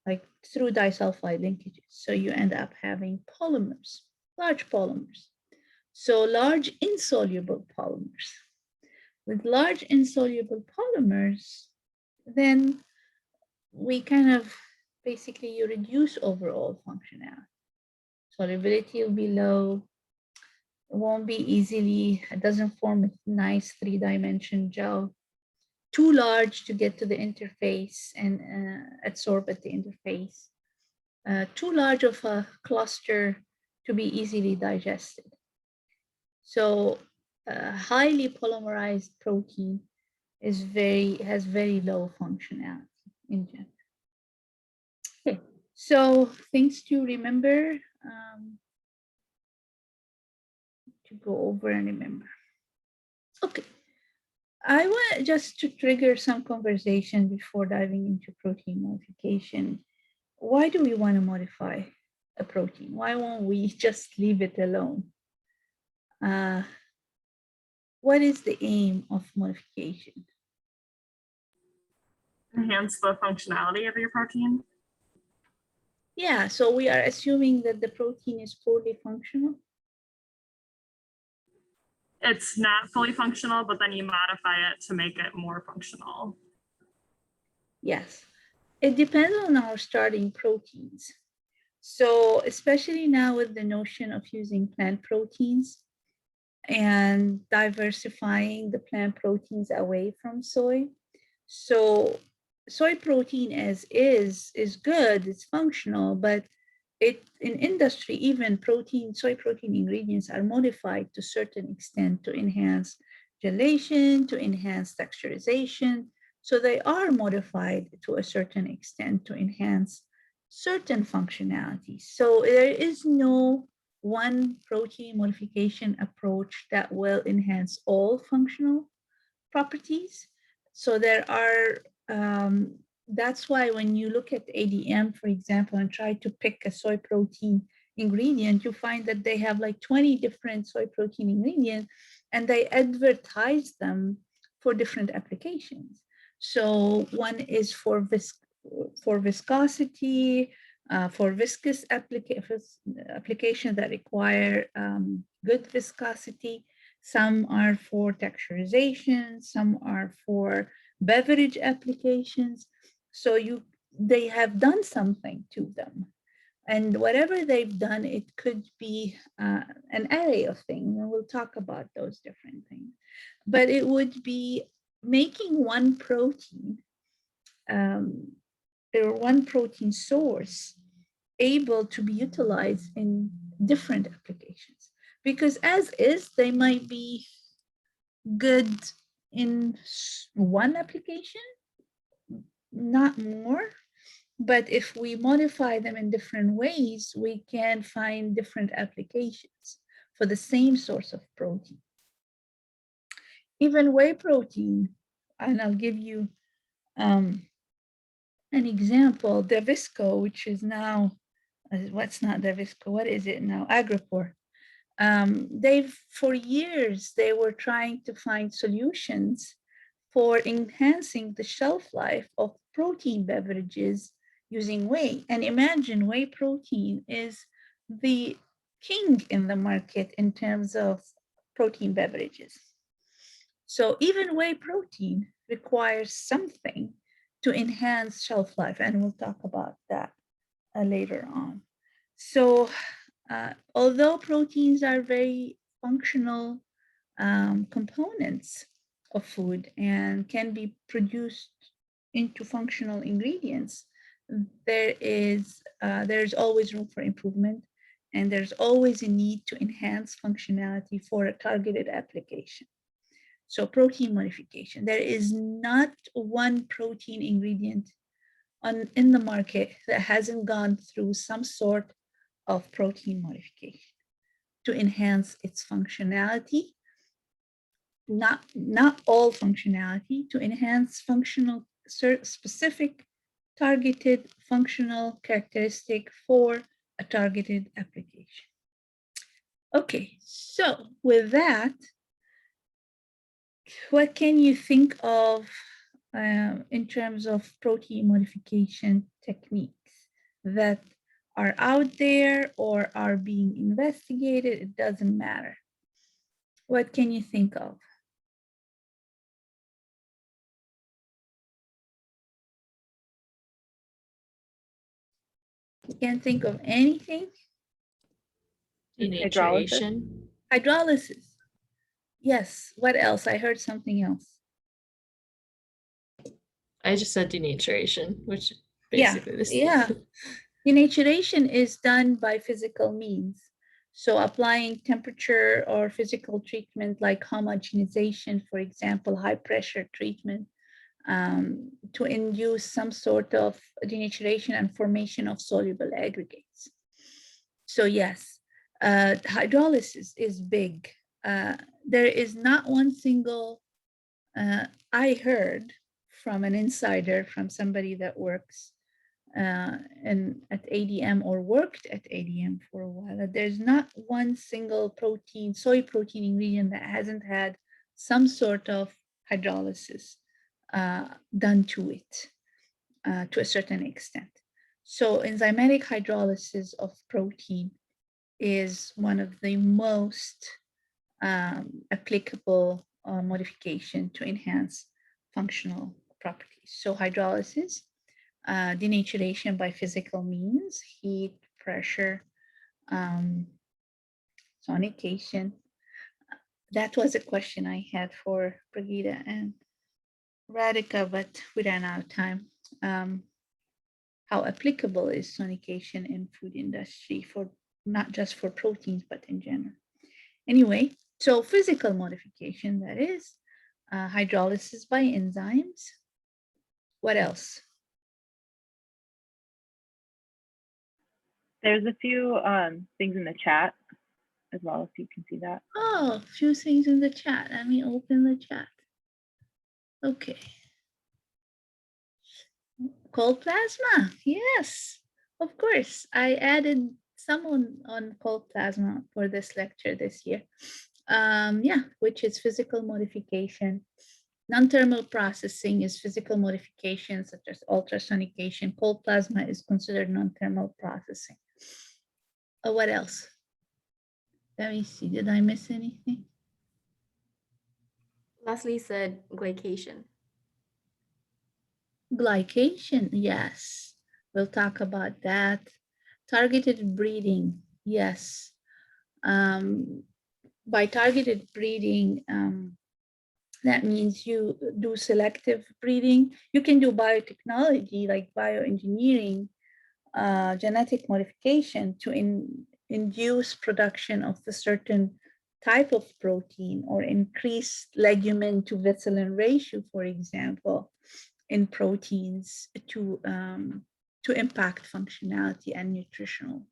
like through disulfide linkages. So you end up having polymers, large polymers. So large insoluble polymers. With large insoluble polymers, then we kind of basically you reduce overall functionality. Solubility will be low. It won't be easily, it doesn't form a nice 3-dimension gel. Too large to get to the interface and adsorb at the interface. Too large of a cluster to be easily digested. So highly polymerized protein has very low functionality in general. Okay, so things to remember, to go over and remember. Okay, I want just to trigger some conversation before diving into protein modification. Why do we want to modify a protein? Why won't we just leave it alone? What is the aim of modification? Enhance the functionality of your protein. Yeah, so we are assuming that the protein is poorly functional. It's not fully functional, but then you modify it to make it more functional. Yes, it depends on our starting proteins. So especially now with the notion of using plant proteins and diversifying the plant proteins away from soy. So soy protein as is good, it's functional, but in industry, even soy protein ingredients are modified to a certain extent to enhance gelation, to enhance texturization. So they are modified to a certain extent to enhance certain functionalities. So there is no one protein modification approach that will enhance all functional properties. So there are, that's why when you look at ADM, for example, and try to pick a soy protein ingredient, you find that they have like 20 different soy protein ingredients and they advertise them for different applications. So one is for viscosity, for viscous applications that require good viscosity. Some are for texturization, some are for beverage applications. So they have done something to them. And whatever they've done, it could be an array of things, and we'll talk about those different things. But it would be making one protein or one protein source able to be utilized in different applications. Because as is, they might be good in one application, not more. But if we modify them in different ways, we can find different applications for the same source of protein. Even whey protein, and I'll give you an example, Davisco, which is now, what's not Davisco, what is it now? Agripor. For years, they were trying to find solutions for enhancing the shelf life of protein beverages using whey. And imagine whey protein is the king in the market in terms of protein beverages. So even whey protein requires something to enhance shelf life, and we'll talk about that later on. So although proteins are very functional components of food and can be produced into functional ingredients, there's always room for improvement, and there's always a need to enhance functionality for a targeted application. So protein modification, there is not one protein ingredient in the market that hasn't gone through some sort of protein modification to enhance its functionality, not all functionality, to enhance functional, specific targeted functional characteristic for a targeted application. Okay, so with that, what can you think of in terms of protein modification techniques that are out there or are being investigated? It doesn't matter. What can you think of? You can't think of anything? Denaturation. Hydrolysis. Yes. What else? I heard something else. I just said denaturation, which basically this. Yeah. Denaturation is done by physical means. So applying temperature or physical treatment like homogenization, for example, high pressure treatment, to induce some sort of denaturation and formation of soluble aggregates. So yes, hydrolysis is big. There is not one single, I heard from an insider, from somebody that works at ADM or worked at ADM for a while, that there's not one single protein, soy protein ingredient that hasn't had some sort of hydrolysis done to it to a certain extent. So enzymatic hydrolysis of protein is one of the most applicable modification to enhance functional properties. So hydrolysis, denaturation by physical means, heat, pressure, sonication. That was a question I had for Brigida and Radhika, but we ran out of time. How applicable is sonication in food industry for not just for proteins, but in general? Anyway, so physical modification, that is, hydrolysis by enzymes. What else? There's a few things in the chat as well, if you can see that. Oh, a few things in the chat. Let me open the chat. Okay. Cold plasma, yes, of course. I added someone on cold plasma for this lecture this year. Yeah, which is physical modification. Non-thermal processing is physical modification such as ultrasonication. Cold plasma is considered non-thermal processing. What else? Let me see, did I miss anything? Leslie said glycation. Glycation, yes. We'll talk about that. Targeted breeding, yes. By targeted breeding, that means you do selective breeding. You can do biotechnology like bioengineering, genetic modification to induce production of a certain type of protein or increase legumin to vitelline ratio, for example, in proteins to impact functionality and nutritional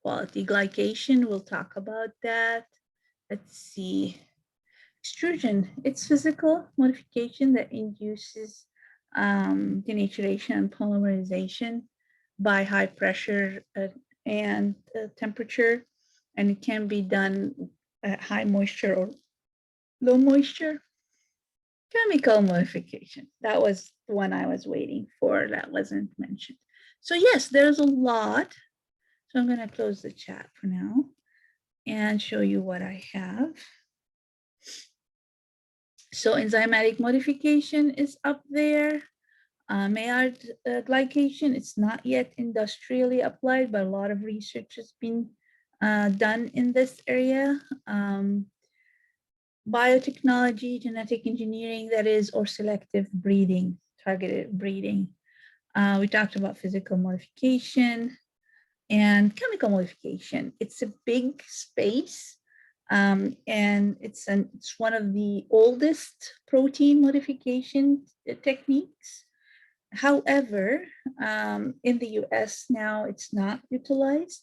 quality. Glycation, we'll talk about that. Let's see. Extrusion, it's physical modification that induces denaturation and polymerization by high pressure and temperature, and it can be done at high moisture or low moisture. Chemical modification, that was the one I was waiting for, that wasn't mentioned. So yes, there's a lot. So I'm going to close the chat for now and show you what I have. So enzymatic modification is up there. Maillard glycation, it's not yet industrially applied, but a lot of research has been done in this area. Biotechnology, genetic engineering, that is, or selective breeding, targeted breeding. We talked about physical modification and chemical modification. It's a big space, and it's one of the oldest protein modification techniques. However, in the US now, it's not utilized.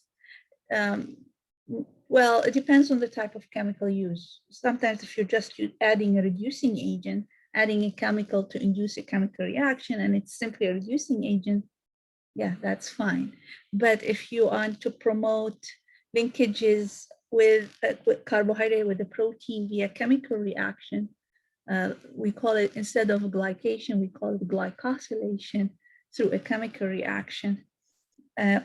Well, it depends on the type of chemical use. Sometimes if you're just adding a reducing agent, adding a chemical to induce a chemical reaction, and it's simply a reducing agent, yeah, that's fine. But if you want to promote linkages with carbohydrate with a protein via chemical reaction, we call it, instead of glycation, we call it glycosylation through a chemical reaction,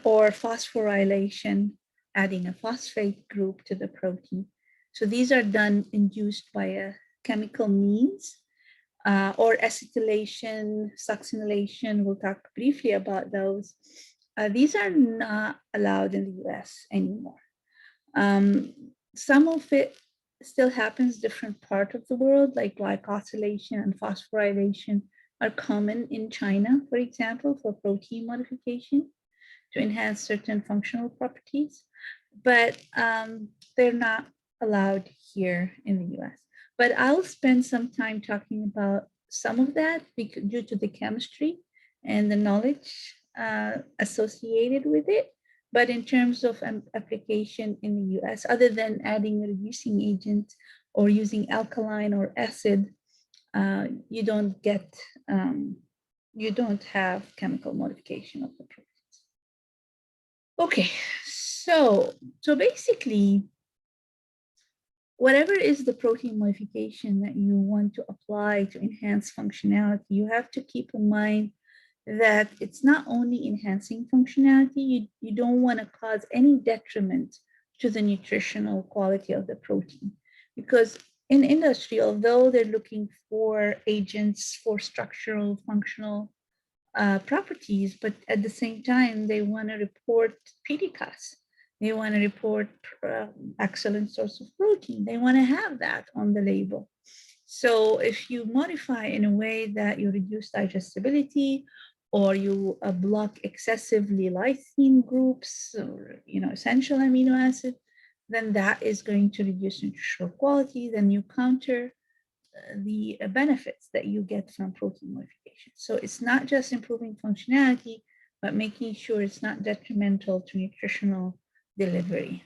or phosphorylation, adding a phosphate group to the protein. So these are done induced by a chemical means, or acetylation, succinylation. We'll talk briefly about those. These are not allowed in the US anymore. Some of it still happens different part of the world, like glycosylation and phosphorylation are common in China, for example, for protein modification to enhance certain functional properties. but they're not allowed here in the US. But I'll spend some time talking about some of that due to the chemistry and the knowledge associated with it. But in terms of application in the US, other than adding a reducing agent or using alkaline or acid, you don't have chemical modification of the proteins. Okay, so basically, whatever is the protein modification that you want to apply to enhance functionality, you have to keep in mind that it's not only enhancing functionality, you don't want to cause any detriment to the nutritional quality of the protein. Because in industry, although they're looking for agents for structural, functional properties, but at the same time, they want to report PDCAS. They want to report excellent source of protein. They want to have that on the label. So if you modify in a way that you reduce digestibility, or you block excessively lysine groups, or essential amino acid, then that is going to reduce nutritional quality. Then you counter the benefits that you get from protein modification. So it's not just improving functionality, but making sure it's not detrimental to nutritional delivery.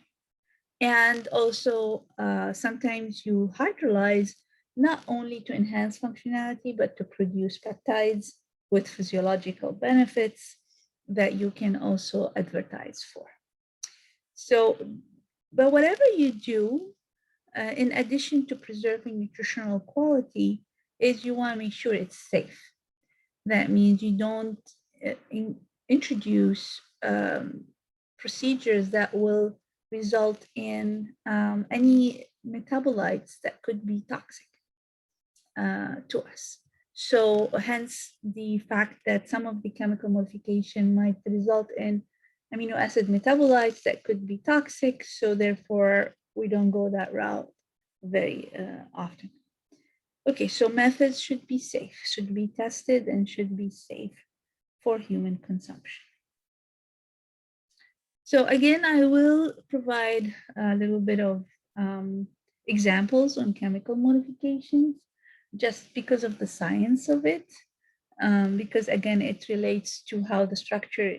And also, sometimes you hydrolyze not only to enhance functionality, but to produce peptides with physiological benefits that you can also advertise for. So, but whatever you do, in addition to preserving nutritional quality, is you want to make sure it's safe. That means you don't introduce procedures that will result in any metabolites that could be toxic to us. So hence the fact that some of the chemical modification might result in amino acid metabolites that could be toxic. So therefore, we don't go that route very often. Okay, so methods should be safe, should be tested, and should be safe for human consumption. So again, I will provide a little bit of examples on chemical modifications, just because of the science of it, because again, it relates to how the structure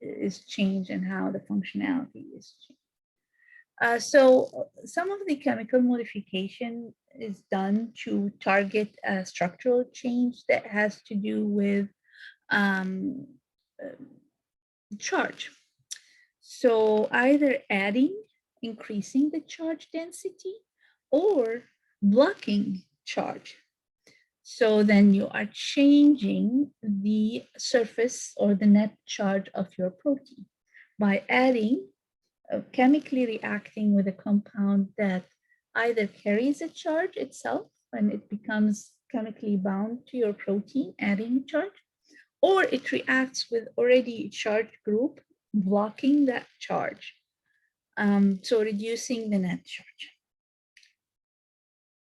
is changed and how the functionality is changed. So some of the chemical modification is done to target a structural change that has to do with charge. So either adding, increasing the charge density, or blocking charge. So then you are changing the surface or the net charge of your protein by adding, chemically reacting with a compound that either carries a charge itself when it becomes chemically bound to your protein, adding charge, or it reacts with already a charged group, blocking that charge. So reducing the net charge.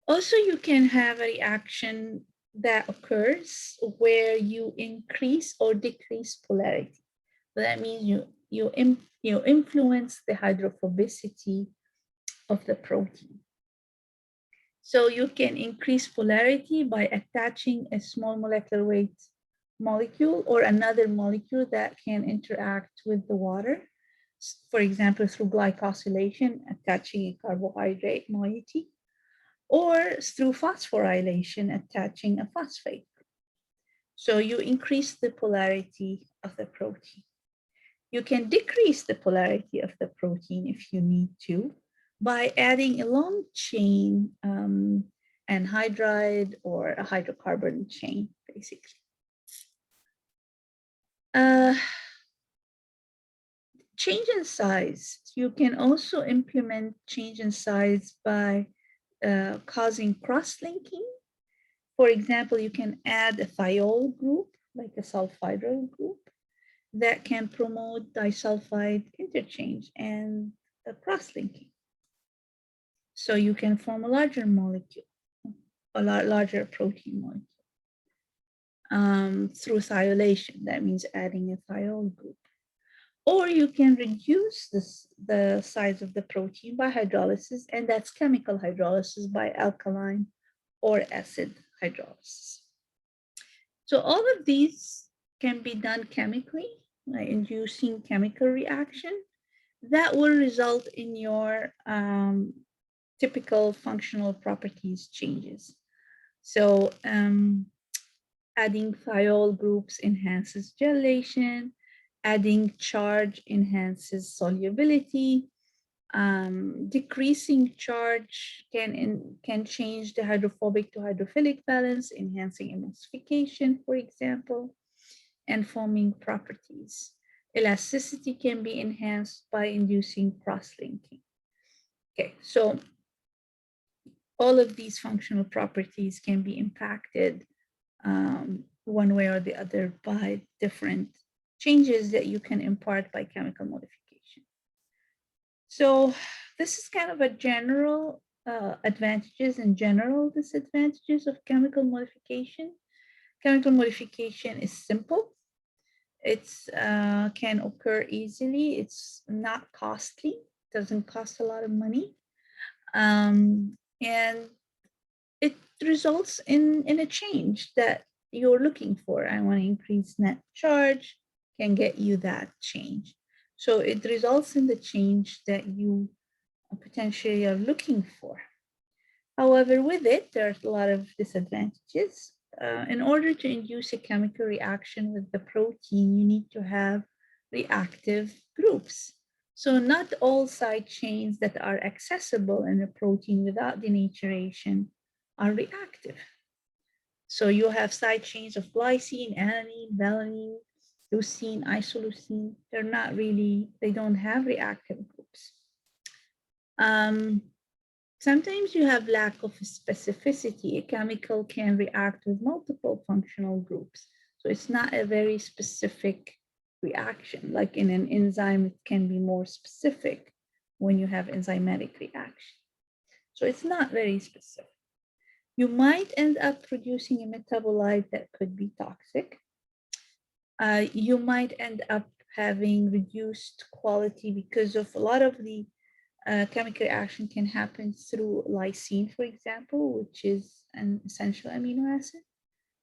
Also, you can have a reaction that occurs where you increase or decrease polarity. So that means you influence the hydrophobicity of the protein. So you can increase polarity by attaching a small molecular weight molecule or another molecule that can interact with the water. For example, through glycosylation, attaching a carbohydrate moiety, or through phosphorylation, attaching a phosphate. So you increase the polarity of the protein. You can decrease the polarity of the protein if you need to by adding a long chain anhydride or a hydrocarbon chain, basically. Change in size. You can also implement change in size by causing cross-linking. For example, you can add a thiol group, like a sulfhydryl group, that can promote disulfide interchange and cross-linking. So you can form a larger molecule, a larger protein molecule through thiolation. That means adding a thiol group. Or you can reduce the size of the protein by hydrolysis, and that's chemical hydrolysis by alkaline or acid hydrolysis. So all of these can be done chemically, like inducing chemical reaction that will result in your typical functional properties changes. So adding thiol groups enhances gelation, adding charge enhances solubility, decreasing charge can change the hydrophobic to hydrophilic balance, enhancing emulsification, for example, and foaming properties. Elasticity can be enhanced by inducing cross-linking. Okay, so all of these functional properties can be impacted one way or the other by different changes that you can impart by chemical modification. So this is kind of a general advantages and general disadvantages of chemical modification. Chemical modification is simple. It can occur easily. It's not costly. Doesn't cost a lot of money. And it results in a change that you're looking for. I want to increase net charge, can get you that change. So it results in the change that you potentially are looking for. However, with it, there's a lot of disadvantages. In order to induce a chemical reaction with the protein, you need to have reactive groups. So not all side chains that are accessible in a protein without denaturation are reactive. So you have side chains of glycine, alanine, valine, leucine, isoleucine. They're not really, they don't have reactive groups. Sometimes you have lack of specificity. A chemical can react with multiple functional groups. So it's not a very specific reaction. Like in an enzyme, it can be more specific when you have enzymatic reaction. So it's not very specific. You might end up producing a metabolite that could be toxic. You might end up having reduced quality because of a lot of the chemical reaction can happen through lysine, for example, which is an essential amino acid.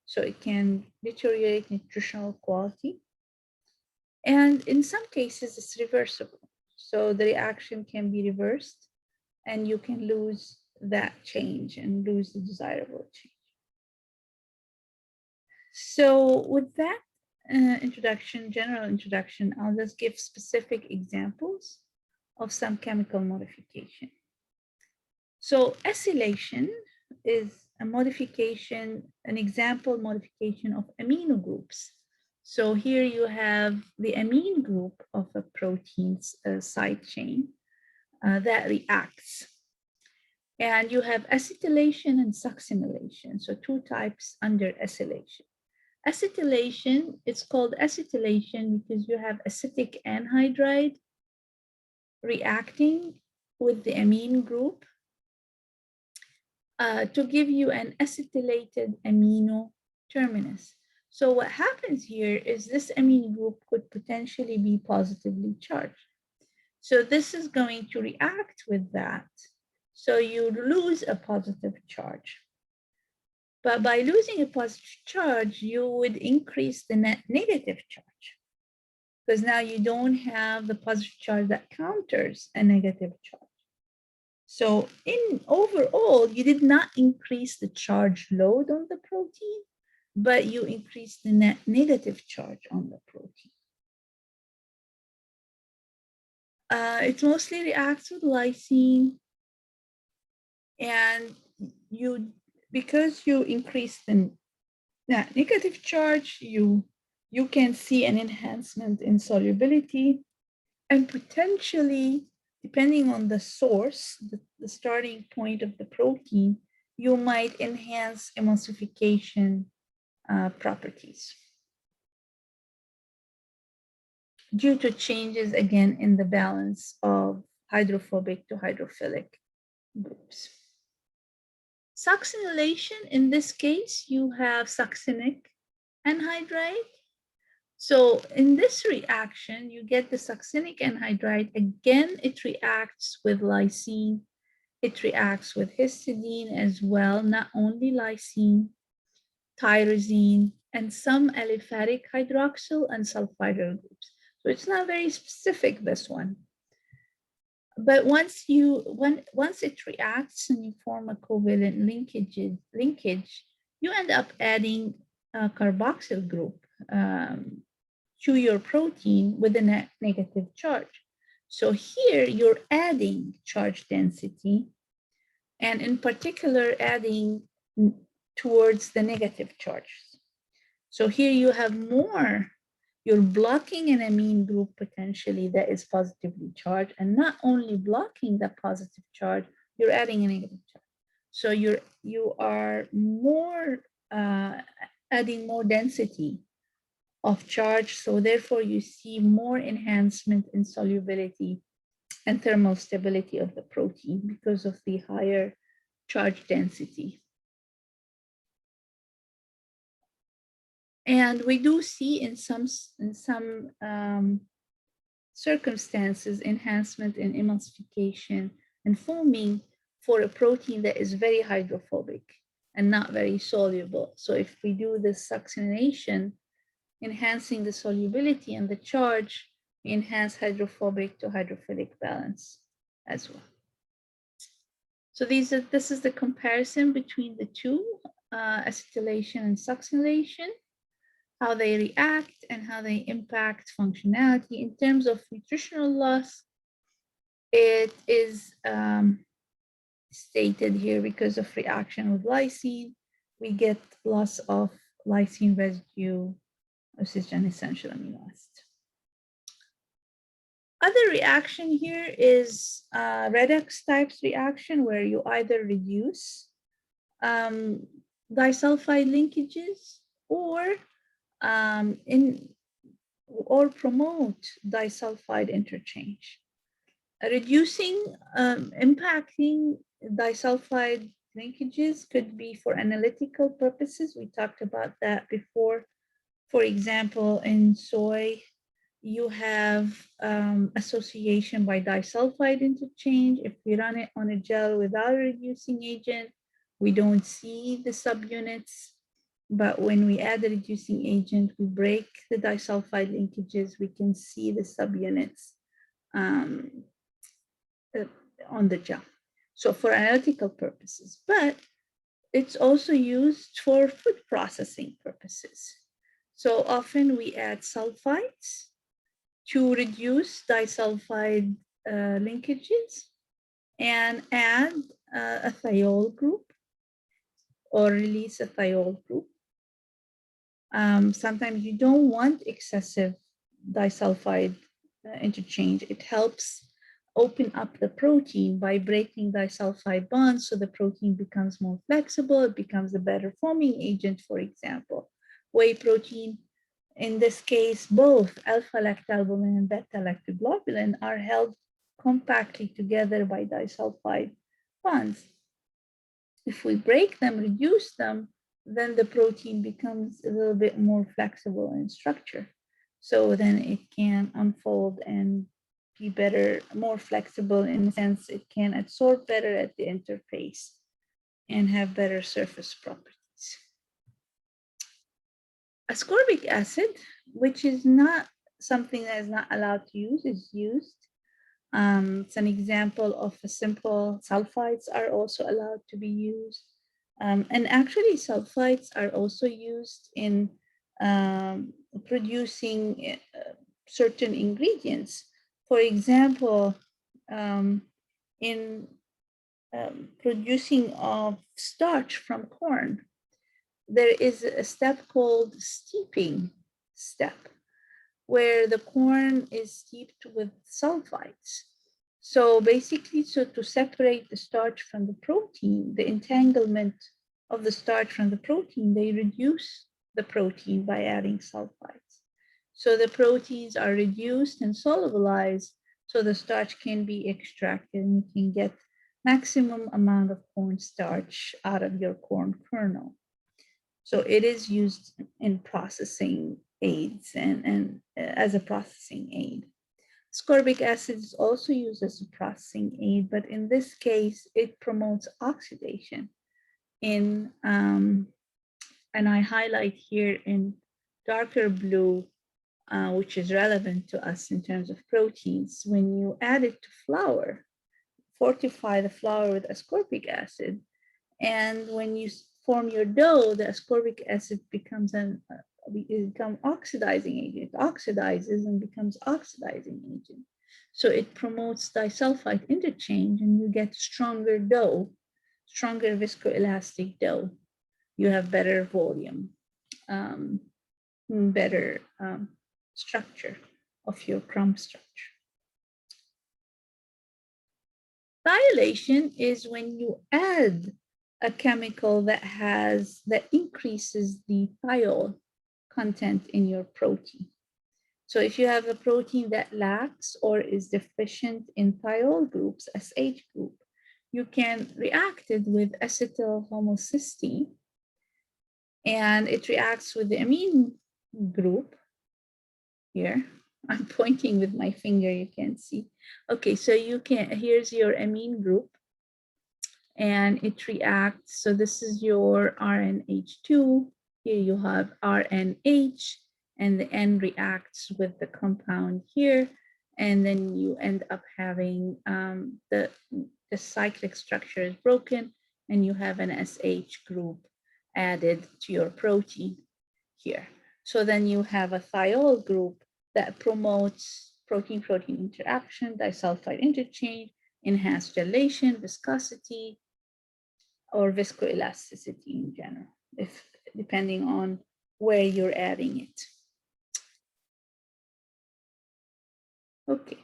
So it can deteriorate nutritional quality. And in some cases, it's reversible. So the reaction can be reversed and you can lose that change and lose the desirable change. So with that introduction, general introduction, I'll just give specific examples of some chemical modification. So acylation is a modification, an example modification of amino groups. So here you have the amine group of a protein's side chain that reacts. And you have acetylation and succinylation, so two types under acylation. Acetylation, it's called acetylation because you have acetic anhydride reacting with the amine group to give you an acetylated amino terminus. So what happens here is this amine group could potentially be positively charged. So this is going to react with that. So you lose a positive charge. But by losing a positive charge, you would increase the net negative charge. Because now you don't have the positive charge that counters a negative charge. So in overall, you did not increase the charge load on the protein, but you increased the net negative charge on the protein. It mostly reacts with lysine, and because you increase the net negative charge, you can see an enhancement in solubility, and potentially, depending on the source, the starting point of the protein, you might enhance emulsification properties due to changes, again, in the balance of hydrophobic to hydrophilic groups. Succinylation, in this case, you have succinic anhydride So in this reaction, you get the succinic anhydride. Again, it reacts with lysine. It reacts with histidine as well, not only lysine, tyrosine, and some aliphatic hydroxyl and sulfhydryl groups. So it's not very specific, this one. But once it reacts and you form a covalent linkage, you end up adding a carboxyl group to your protein with a negative charge. So here you're adding charge density, and in particular adding towards the negative charges. So here you have more. You're blocking an amine group potentially that is positively charged, and not only blocking the positive charge, you're adding a negative charge. So you are more adding more density of charge. So therefore you see more enhancement in solubility and thermal stability of the protein because of the higher charge density. And we do see in some circumstances enhancement in emulsification and foaming for a protein that is very hydrophobic and not very soluble. So if we do this succination, enhancing the solubility and the charge, we enhance hydrophobic to hydrophilic balance as well. So this is the comparison between the two, acetylation and succination, how they react and how they impact functionality. In terms of nutritional loss, it is stated here because of reaction with lysine, we get loss of lysine residue of cisgen essential amino acid. Other reaction here is redox types reaction, where you either reduce disulfide linkages or promote disulfide interchange. Impacting disulfide linkages could be for analytical purposes. We talked about that before. For example, in soy, you have association by disulfide interchange. If we run it on a gel without a reducing agent, we don't see the subunits. But when we add a reducing agent, we break the disulfide linkages, we can see the subunits on the gel. So for analytical purposes, but it's also used for food processing purposes. So often we add sulfides to reduce disulfide linkages and add a thiol group or release a thiol group. Sometimes you don't want excessive disulfide interchange. It helps open up the protein by breaking disulfide bonds, so the protein becomes more flexible. It becomes a better foaming agent, for example. Whey protein, in this case, both alpha-lactalbumin and beta-lactoglobulin are held compactly together by disulfide bonds. If we break them, reduce them, then the protein becomes a little bit more flexible in structure. So then it can unfold and be better, more flexible in the sense it can absorb better at the interface and have better surface properties. Ascorbic acid, which is not something that is not allowed to use, is used. It's an example of a simple sulfides are also allowed to be used. And actually sulfides are also used in producing certain ingredients. For example, in producing of starch from corn, there is a step called steeping step, where the corn is steeped with sulfides. So basically, to separate the starch from the protein, the entanglement of the starch from the protein, they reduce the protein by adding sulfides. So the proteins are reduced and solubilized, so the starch can be extracted and you can get maximum amount of cornstarch out of your corn kernel. So it is used in processing aids and as a processing aid. Ascorbic acid is also used as a processing aid, but in this case, it promotes oxidation. And I highlight here in darker blue, which is relevant to us in terms of proteins. When you add it to flour, fortify the flour with ascorbic acid, and when you form your dough, the ascorbic acid becomes oxidizing agent. It oxidizes and becomes oxidizing agent. So it promotes disulfide interchange, and you get stronger dough, stronger viscoelastic dough. You have better volume, better structure of your crumb structure. Thiolation is when you add a chemical that increases the thiol content in your protein. So if you have a protein that lacks or is deficient in thiol groups, SH group, you can react it with acetyl homocysteine, and it reacts with the amine group here. I'm pointing with my finger, you can't see. Okay, so here's your amine group, and it reacts. So this is your RNH2. Here you have RNH, and the N reacts with the compound here. And then you end up having the cyclic structure is broken, and you have an SH group added to your protein here. So then you have a thiol group that promotes protein-protein interaction, disulfide interchange, enhanced gelation, viscosity, or viscoelasticity in general, depending on where you're adding it. Okay.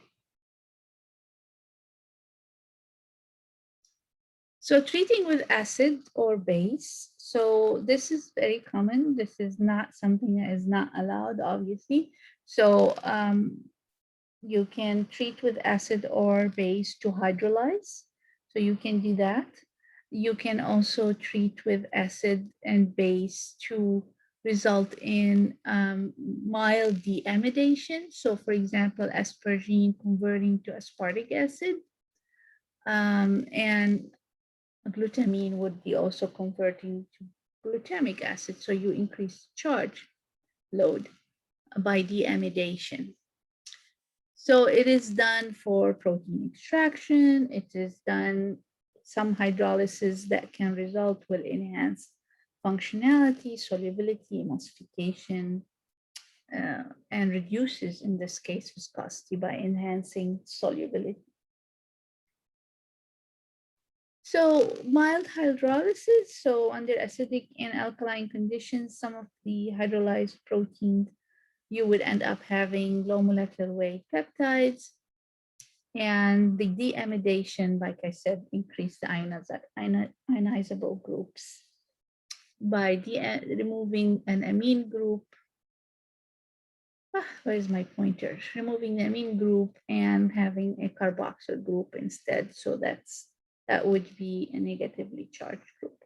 So treating with acid or base. So this is very common. This is not something that is not allowed, obviously. So you can treat with acid or base to hydrolyze. So you can do that. You can also treat with acid and base to result in mild deamidation. So for example, asparagine converting to aspartic acid. And glutamine would be also converting to glutamic acid. So you increase charge load by deamidation. So it is done for protein extraction. It is done some hydrolysis that can result will enhance functionality, solubility, emulsification, and reduces, in this case, viscosity by enhancing solubility. So mild hydrolysis, so under acidic and alkaline conditions, some of the hydrolyzed proteins, you would end up having low molecular weight peptides, and the deamidation, like I said, increase the ionizable groups by removing an amine group. Where's my pointer? Removing the amine group and having a carboxyl group instead. So that would be a negatively charged group.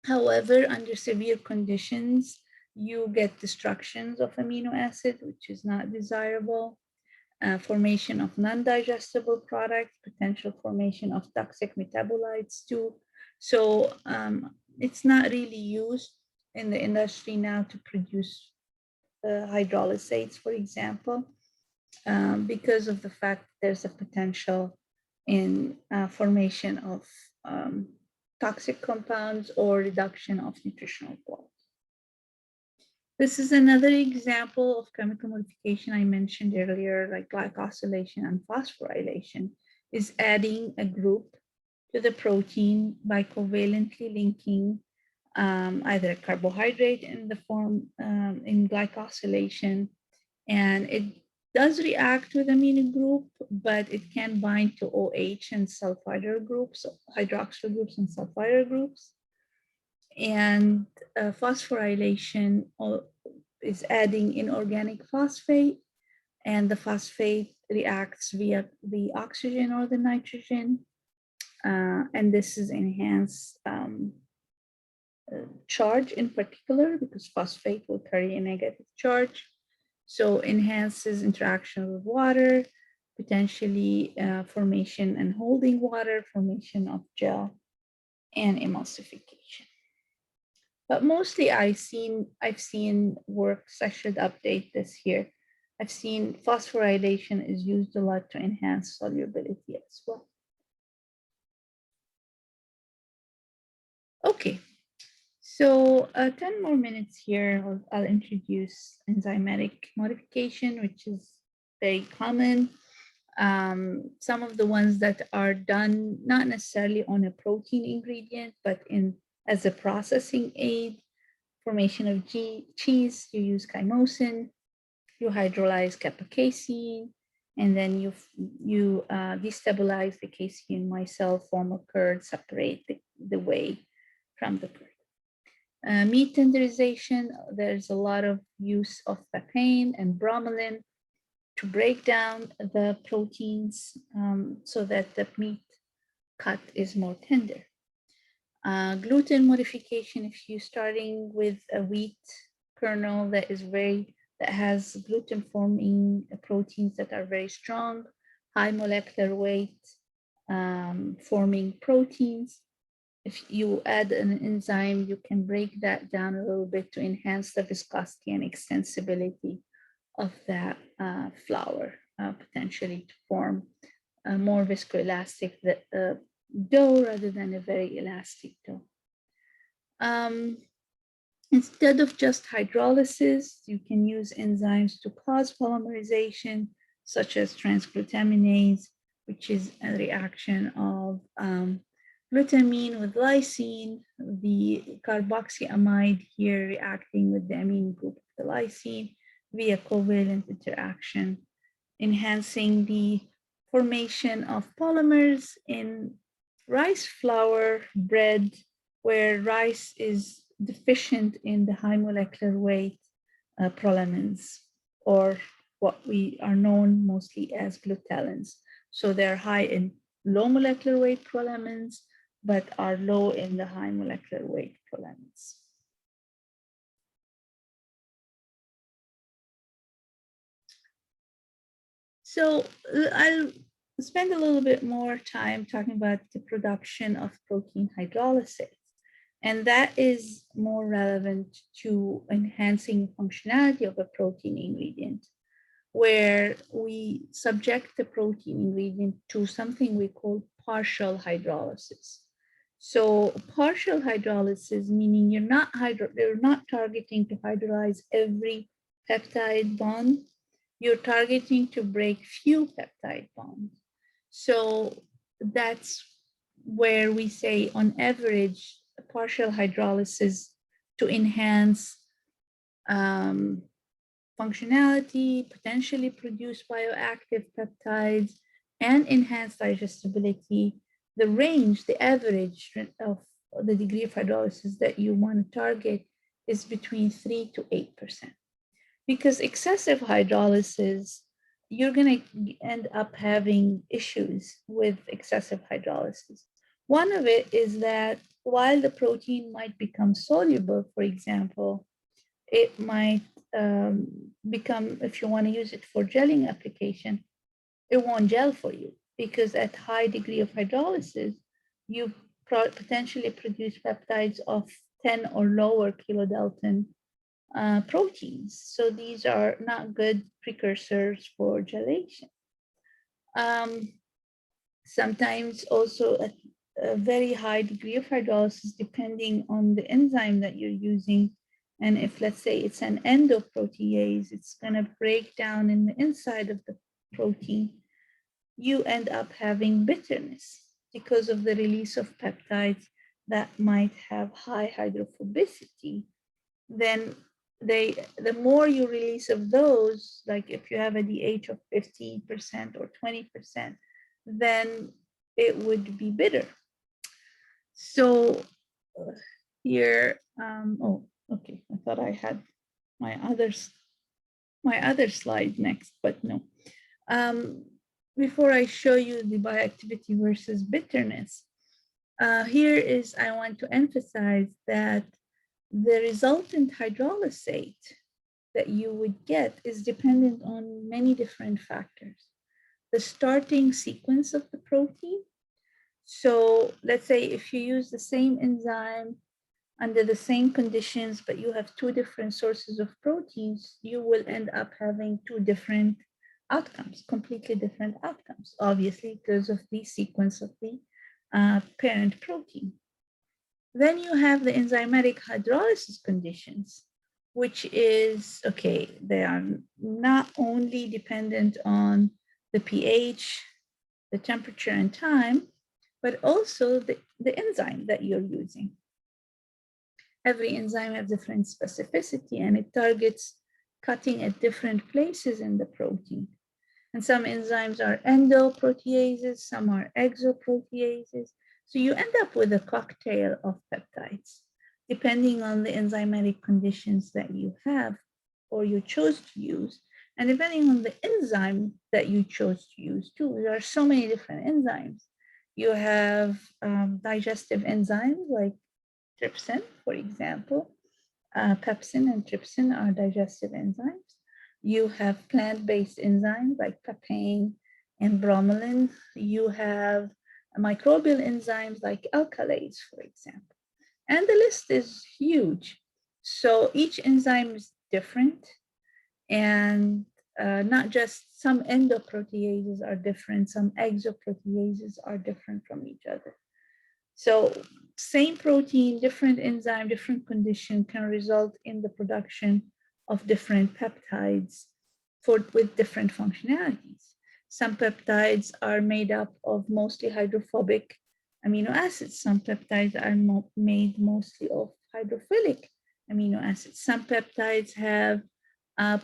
However, under severe conditions, you get destructions of amino acid, which is not desirable, formation of non-digestible products, potential formation of toxic metabolites too. So it's not really used in the industry now to produce hydrolysates, for example, because of the fact that there's a potential in formation of toxic compounds or reduction of nutritional quality. This is another example of chemical modification I mentioned earlier, like glycosylation and phosphorylation, is adding a group to the protein by covalently linking either a carbohydrate in the form in glycosylation, and it does react with amino group, but it can bind to OH and sulfide groups, hydroxyl groups and sulfide groups. And phosphorylation is adding inorganic phosphate, and the phosphate reacts via the oxygen or the nitrogen, and this is enhanced charge in particular, because phosphate will carry a negative charge. So enhances interaction with water, potentially formation and holding water, formation of gel, and emulsification. But mostly I've seen works, I should update this here. I've seen phosphorylation is used a lot to enhance solubility as well. Okay, so 10 more minutes here. I'll introduce enzymatic modification, which is very common. Some of the ones that are done not necessarily on a protein ingredient, but as a processing aid. Formation of cheese, you use chymosin, you hydrolyze casein, and then you destabilize the casein micelle, form a curd, separate the whey from the curd. Meat tenderization, there's a lot of use of papain and bromelain to break down the proteins so that the meat cut is more tender. Gluten modification, if you're starting with a wheat kernel that has gluten forming proteins that are very strong, high molecular weight, forming proteins. If you add an enzyme, you can break that down a little bit to enhance the viscosity and extensibility of that flour, potentially to form a more viscoelastic dough rather than a very elastic dough. Instead of just hydrolysis, you can use enzymes to cause polymerization, such as transglutaminase, which is a reaction of glutamine with lysine, the carboxyamide here reacting with the amine group of the lysine via covalent interaction, enhancing the formation of polymers in rice flour bread, where rice is deficient in the high molecular weight prolamins, or what we are known mostly as glutellins. So they're high in low molecular weight prolamins, but are low in the high molecular weight prolamins. So I'll spend a little bit more time talking about the production of protein hydrolysis. And that is more relevant to enhancing functionality of a protein ingredient, where we subject the protein ingredient to something we call partial hydrolysis. So partial hydrolysis, meaning you're not targeting to hydrolyze every peptide bond, you're targeting to break few peptide bonds. So that's where we say on average, partial hydrolysis to enhance functionality, potentially produce bioactive peptides, and enhance digestibility. The range, the average of the degree of hydrolysis that you want to target is between 3 to 8%. Because excessive hydrolysis, you're going to end up having issues with excessive hydrolysis. One of it is that while the protein might become soluble, for example, it might become, if you want to use it for gelling application, it won't gel for you, because at high degree of hydrolysis, you potentially produce peptides of 10 or lower kilodalton proteins. So these are not good precursors for gelation. Sometimes also a very high degree of hydrolysis, depending on the enzyme that you're using. And if, let's say, it's an endoprotease, it's going to break down in the inside of the protein. You end up having bitterness because of the release of peptides that might have high hydrophobicity. Then the more you release of those, like if you have a DH of 15% or 20%, then it would be bitter. So here, oh, okay, I thought I had my other slide next, but no. Before I show you the bioactivity versus bitterness, Here is, I want to emphasize that the resultant hydrolysate that you would get is dependent on many different factors. The starting sequence of the protein. So let's say if you use the same enzyme under the same conditions, but you have two different sources of proteins, you will end up having two different outcomes, completely different outcomes, obviously, because of the sequence of the parent protein. Then you have the enzymatic hydrolysis conditions, which is, okay, they are not only dependent on the pH, the temperature and time, but also the enzyme that you're using. Every enzyme has different specificity and it targets cutting at different places in the protein. And some enzymes are endoproteases, some are exoproteases. So you end up with a cocktail of peptides, depending on the enzymatic conditions that you have or you chose to use, and depending on the enzyme that you chose to use too. There are so many different enzymes. You have digestive enzymes like trypsin, for example. Pepsin and trypsin are digestive enzymes. You have plant-based enzymes like papain and bromelain. You have microbial enzymes like alkylase, for example. And the list is huge. So each enzyme is different, and not just some endoproteases are different, some exoproteases are different from each other. So same protein, different enzyme, different condition can result in the production of different peptides with different functionalities. Some peptides are made up of mostly hydrophobic amino acids. Some peptides are made mostly of hydrophilic amino acids. Some peptides have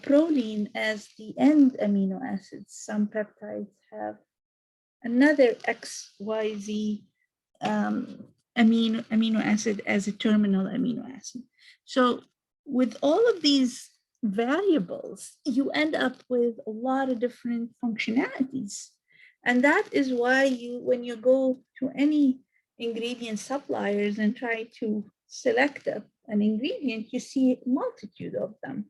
proline as the end amino acids. Some peptides have another XYZ amino acid as a terminal amino acid. So with all of these variables, you end up with a lot of different functionalities. And that is why when you go to any ingredient suppliers and try to select an ingredient, you see a multitude of them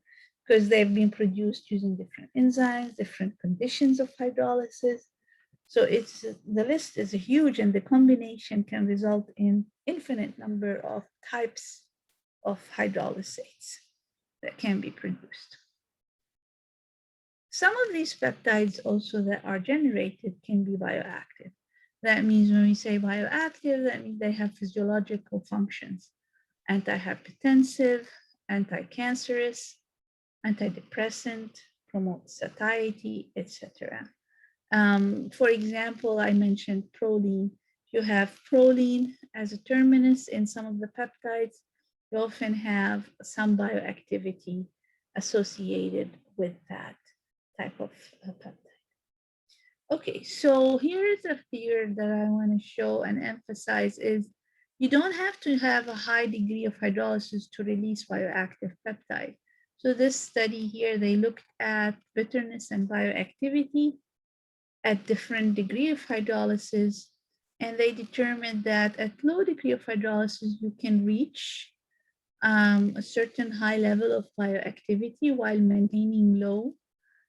because they've been produced using different enzymes, different conditions of hydrolysis. So the list is huge, and the combination can result in infinite number of types of hydrolysates that can be produced. Some of these peptides also that are generated can be bioactive. That means when we say bioactive, that means they have physiological functions: antihypertensive, anti-cancerous, antidepressant, promote satiety, etc. For example, I mentioned proline. You have proline as a terminus in some of the peptides. You often have some bioactivity associated with that type of peptide. Okay, so here's a figure that I want to show and emphasize is you don't have to have a high degree of hydrolysis to release bioactive peptide. So this study here, they looked at bitterness and bioactivity at different degree of hydrolysis, and they determined that at low degree of hydrolysis, you can reach a certain high level of bioactivity while maintaining low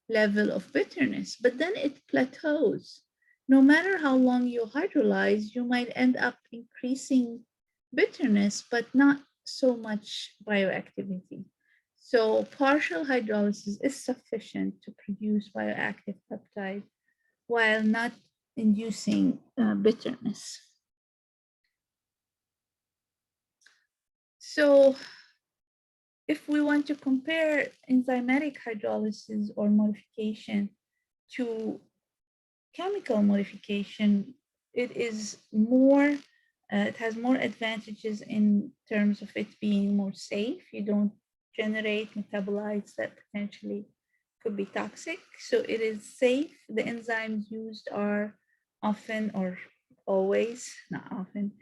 level of bitterness, but then it plateaus. No matter how long you hydrolyze, you might end up increasing bitterness, but not so much bioactivity. So partial hydrolysis is sufficient to produce bioactive peptide while not inducing bitterness. So if we want to compare enzymatic hydrolysis or modification to chemical modification, it is more, it has more advantages in terms of it being more safe. You don't generate metabolites that potentially could be toxic. So it is safe. The enzymes used are often or always, not often,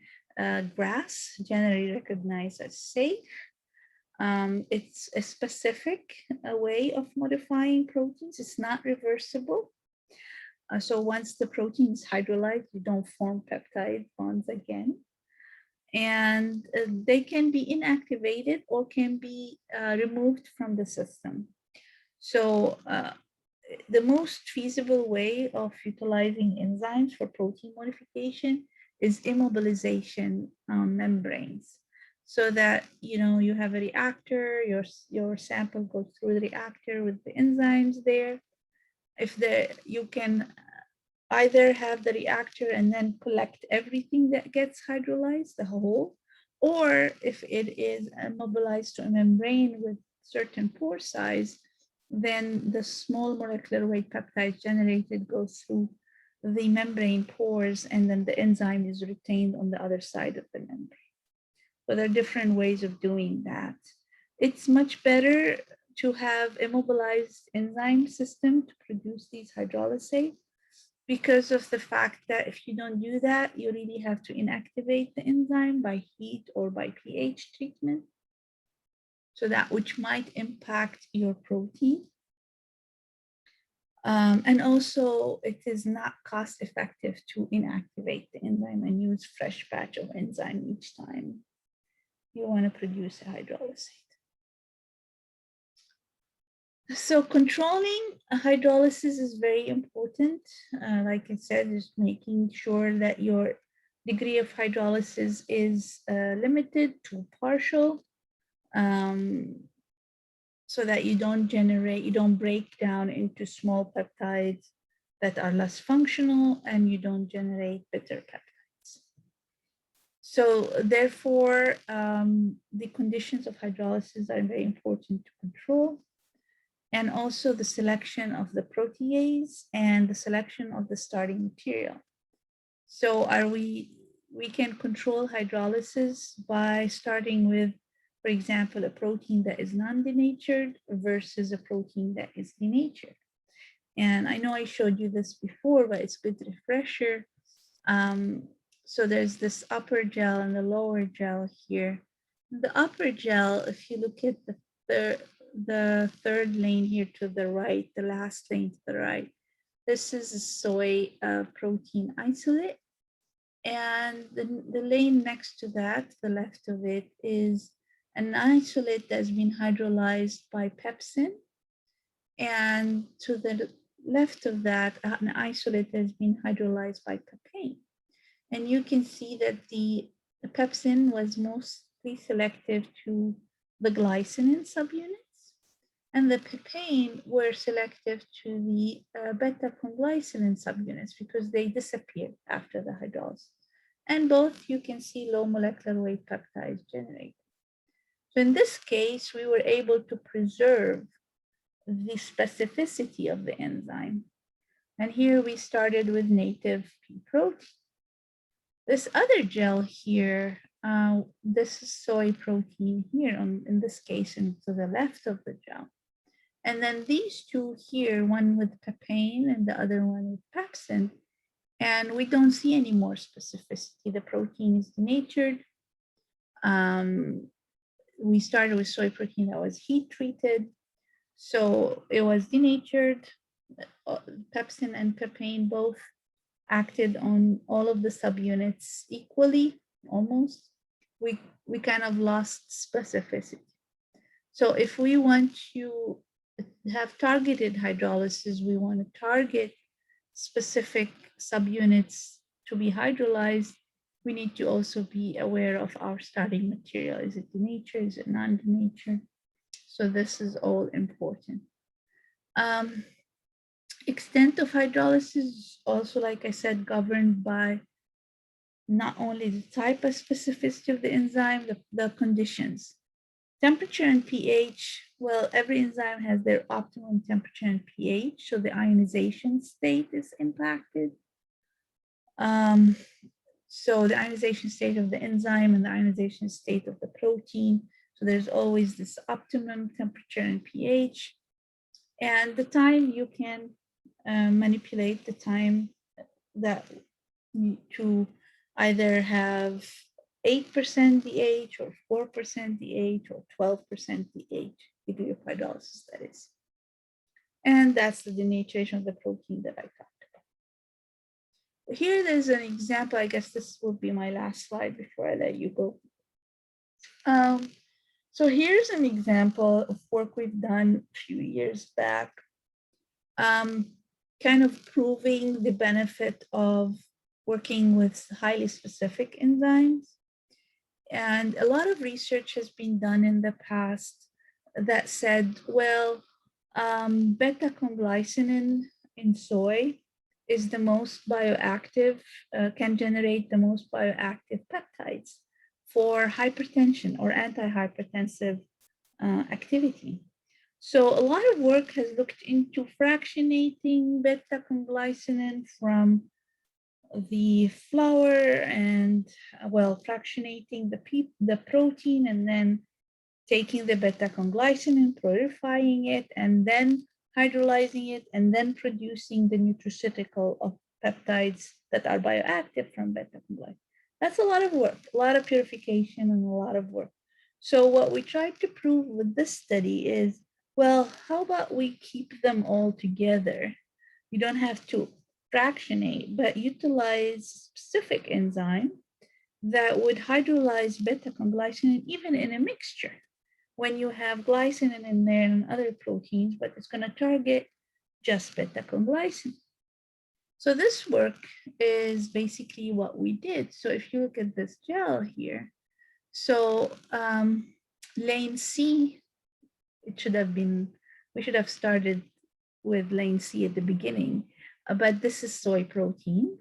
GRAS, generally recognized as safe. It's a specific way of modifying proteins. It's not reversible. So once the protein is hydrolyzed, you don't form peptide bonds again. and they can be inactivated or can be removed from the system. So the most feasible way of utilizing enzymes for protein modification is immobilization on membranes, so that you have a reactor, your sample goes through the reactor with the enzymes there. If you can either have the reactor and then collect everything that gets hydrolyzed, the whole, or if it is immobilized to a membrane with certain pore size, then the small molecular weight peptides generated go through the membrane pores, and then the enzyme is retained on the other side of the membrane. So there are different ways of doing that. It's much better to have immobilized enzyme system to produce these hydrolysate, because of the fact that if you don't do that, you really have to inactivate the enzyme by heat or by pH treatment. So that which might impact your protein. And also it is not cost effective to inactivate the enzyme and use fresh batch of enzyme each time you want to produce a hydrolysate. So controlling hydrolysis is very important. Like I said, is making sure that your degree of hydrolysis is limited to partial, so that you don't break down into small peptides that are less functional, and you don't generate bitter peptides. So therefore, the conditions of hydrolysis are very important to control. And also the selection of the protease and the selection of the starting material. So we can control hydrolysis by starting with, for example, a protein that is non-denatured versus a protein that is denatured. And I know I showed you this before, but it's a good refresher. So there's this upper gel and the lower gel here. The upper gel, if you look at the third lane here to the right, the last lane to the right, this is a soy protein isolate. And the lane next to that, the left of it, is an isolate that's been hydrolyzed by pepsin. And to the left of that, an isolate that's been hydrolyzed by papain. And you can see that the pepsin was mostly selective to the glycinin subunits, and the papain were selective to the beta-conglycinin subunits because they disappeared after the hydrolysis. And both you can see low molecular weight peptides generated. So in this case, we were able to preserve the specificity of the enzyme. And here we started with native Pea protein. This other gel here, this is soy protein here, in this case, and to the left of the gel. And then these two here, one with papain and the other one with pepsin, and we don't see any more specificity. The protein is denatured. We started with soy protein that was heat treated. So it was denatured. Pepsin and papain both acted on all of the subunits equally, almost. We kind of lost specificity. So if we want to have targeted hydrolysis, we want to target specific subunits to be hydrolyzed, we need to also be aware of our starting material. Is it denatured? Is it non-denatured? So this is all important. Extent of hydrolysis is also, like I said, governed by not only the type of specificity of the enzyme, the conditions. Temperature and pH, well, every enzyme has their optimum temperature and pH, so the ionization state is impacted. So the ionization state of the enzyme and the ionization state of the protein. So there's always this optimum temperature and pH. And the time you can manipulate the time that to either have 8% DH or 4% DH or 12% DH, degree of hydrolysis, that is. And that's the denaturation of the protein that I talked about. here there's an example. I guess this will be my last slide before I let you go. So here's an example of work we've done a few years back, kind of proving the benefit of working with highly specific enzymes. And a lot of research has been done in the past that said, well, beta-conglycinin in soy is the most bioactive, can generate the most bioactive peptides for hypertension or antihypertensive activity. So a lot of work has looked into fractionating beta-conglycinin from the flour and, well, fractionating the protein and then taking the beta-conglycinin, purifying it, and then hydrolyzing it, and then producing the nutraceutical of peptides that are bioactive from beta-conglycinin. That's a lot of work, a lot of purification and a lot of work. So what we tried to prove with this study is, well, how about we keep them all together? You don't have to fractionate, but utilize specific enzyme that would hydrolyze beta-conglycinin even in a mixture when you have glycinin in there and other proteins, but it's going to target just beta-conglycinin. So this work is basically what we did. So if you look at this gel here, so lane C, it should have been, we should have started with lane C at the beginning, but this is soy protein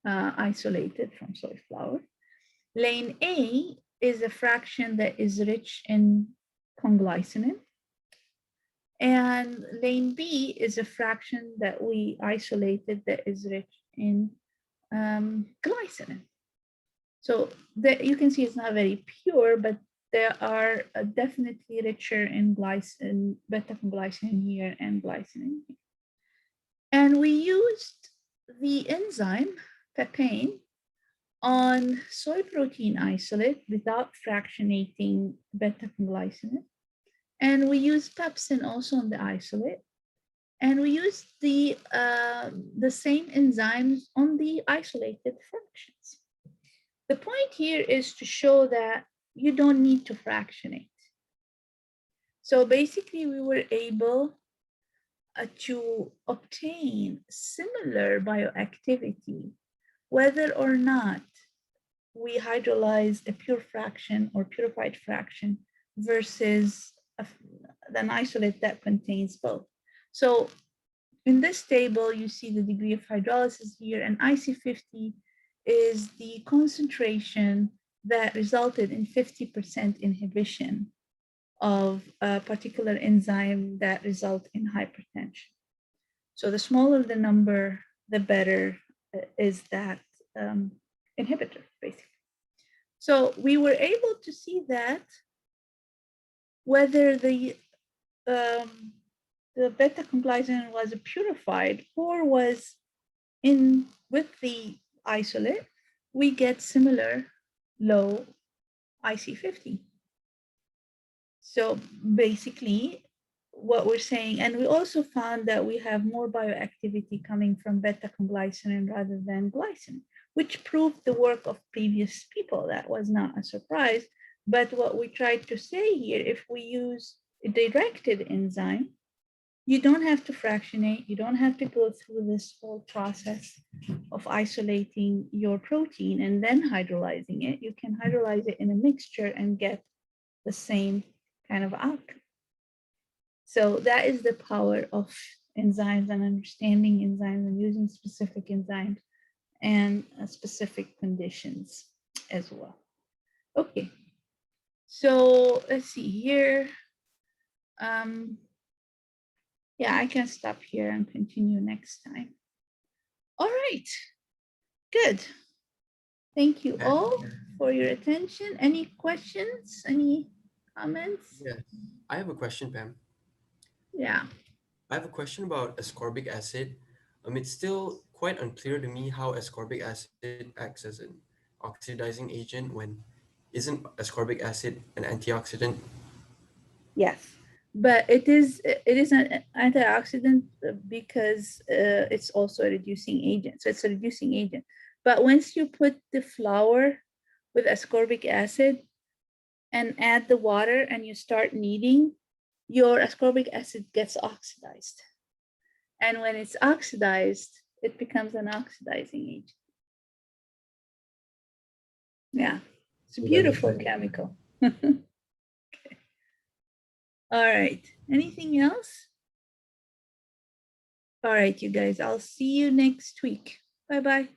isolated from soy flour. Lane A is a fraction that is rich in conglycinin. And lane B is a fraction that we isolated that is rich in glycinin. So you can see it's not very pure, but there are definitely richer in glycine, beta-conglycinin here and glycinin here. And we used the enzyme papain on soy protein isolate without fractionating beta-conglycinin. And we used pepsin also on the isolate. And we used the same enzymes on the isolated fractions. The point here is to show that you don't need to fractionate. So basically we were able to obtain similar bioactivity, whether or not we hydrolyze a pure fraction or purified fraction versus an isolate that contains both. So in this table, you see the degree of hydrolysis here, and IC50 is the concentration that resulted in 50% inhibition of a particular enzyme that result in hypertension. So the smaller the number, the better is that inhibitor, basically. So we were able to see that whether the beta-conglycinin was purified or was in with the isolate, we get similar low IC50. So basically what we're saying, and we also found that we have more bioactivity coming from beta-conglycinin rather than glycinin, which proved the work of previous people. That was not a surprise. But what we tried to say here, if we use a directed enzyme, you don't have to fractionate, you don't have to go through this whole process of isolating your protein and then hydrolyzing it. You can hydrolyze it in a mixture and get the same kind of outcome. So that is the power of enzymes and understanding enzymes and using specific enzymes and specific conditions as well. Okay, so let's see here. Yeah, I can stop here and continue next time. All right, good. Thank you all for your attention. Any questions, any comments? Yeah, I have a question, Pam. Yeah. I have a question about ascorbic acid. It's still quite unclear to me how ascorbic acid acts as an oxidizing agent when isn't ascorbic acid an antioxidant? Yes. but it is an antioxidant because it's also a reducing agent. So it's a reducing agent. But once you put the flour with ascorbic acid and add the water and you start kneading, your ascorbic acid gets oxidized. And when it's oxidized, it becomes an oxidizing agent. Yeah, it's a beautiful chemical. Okay. All right, anything else? All right, you guys, I'll see you next week. Bye-bye.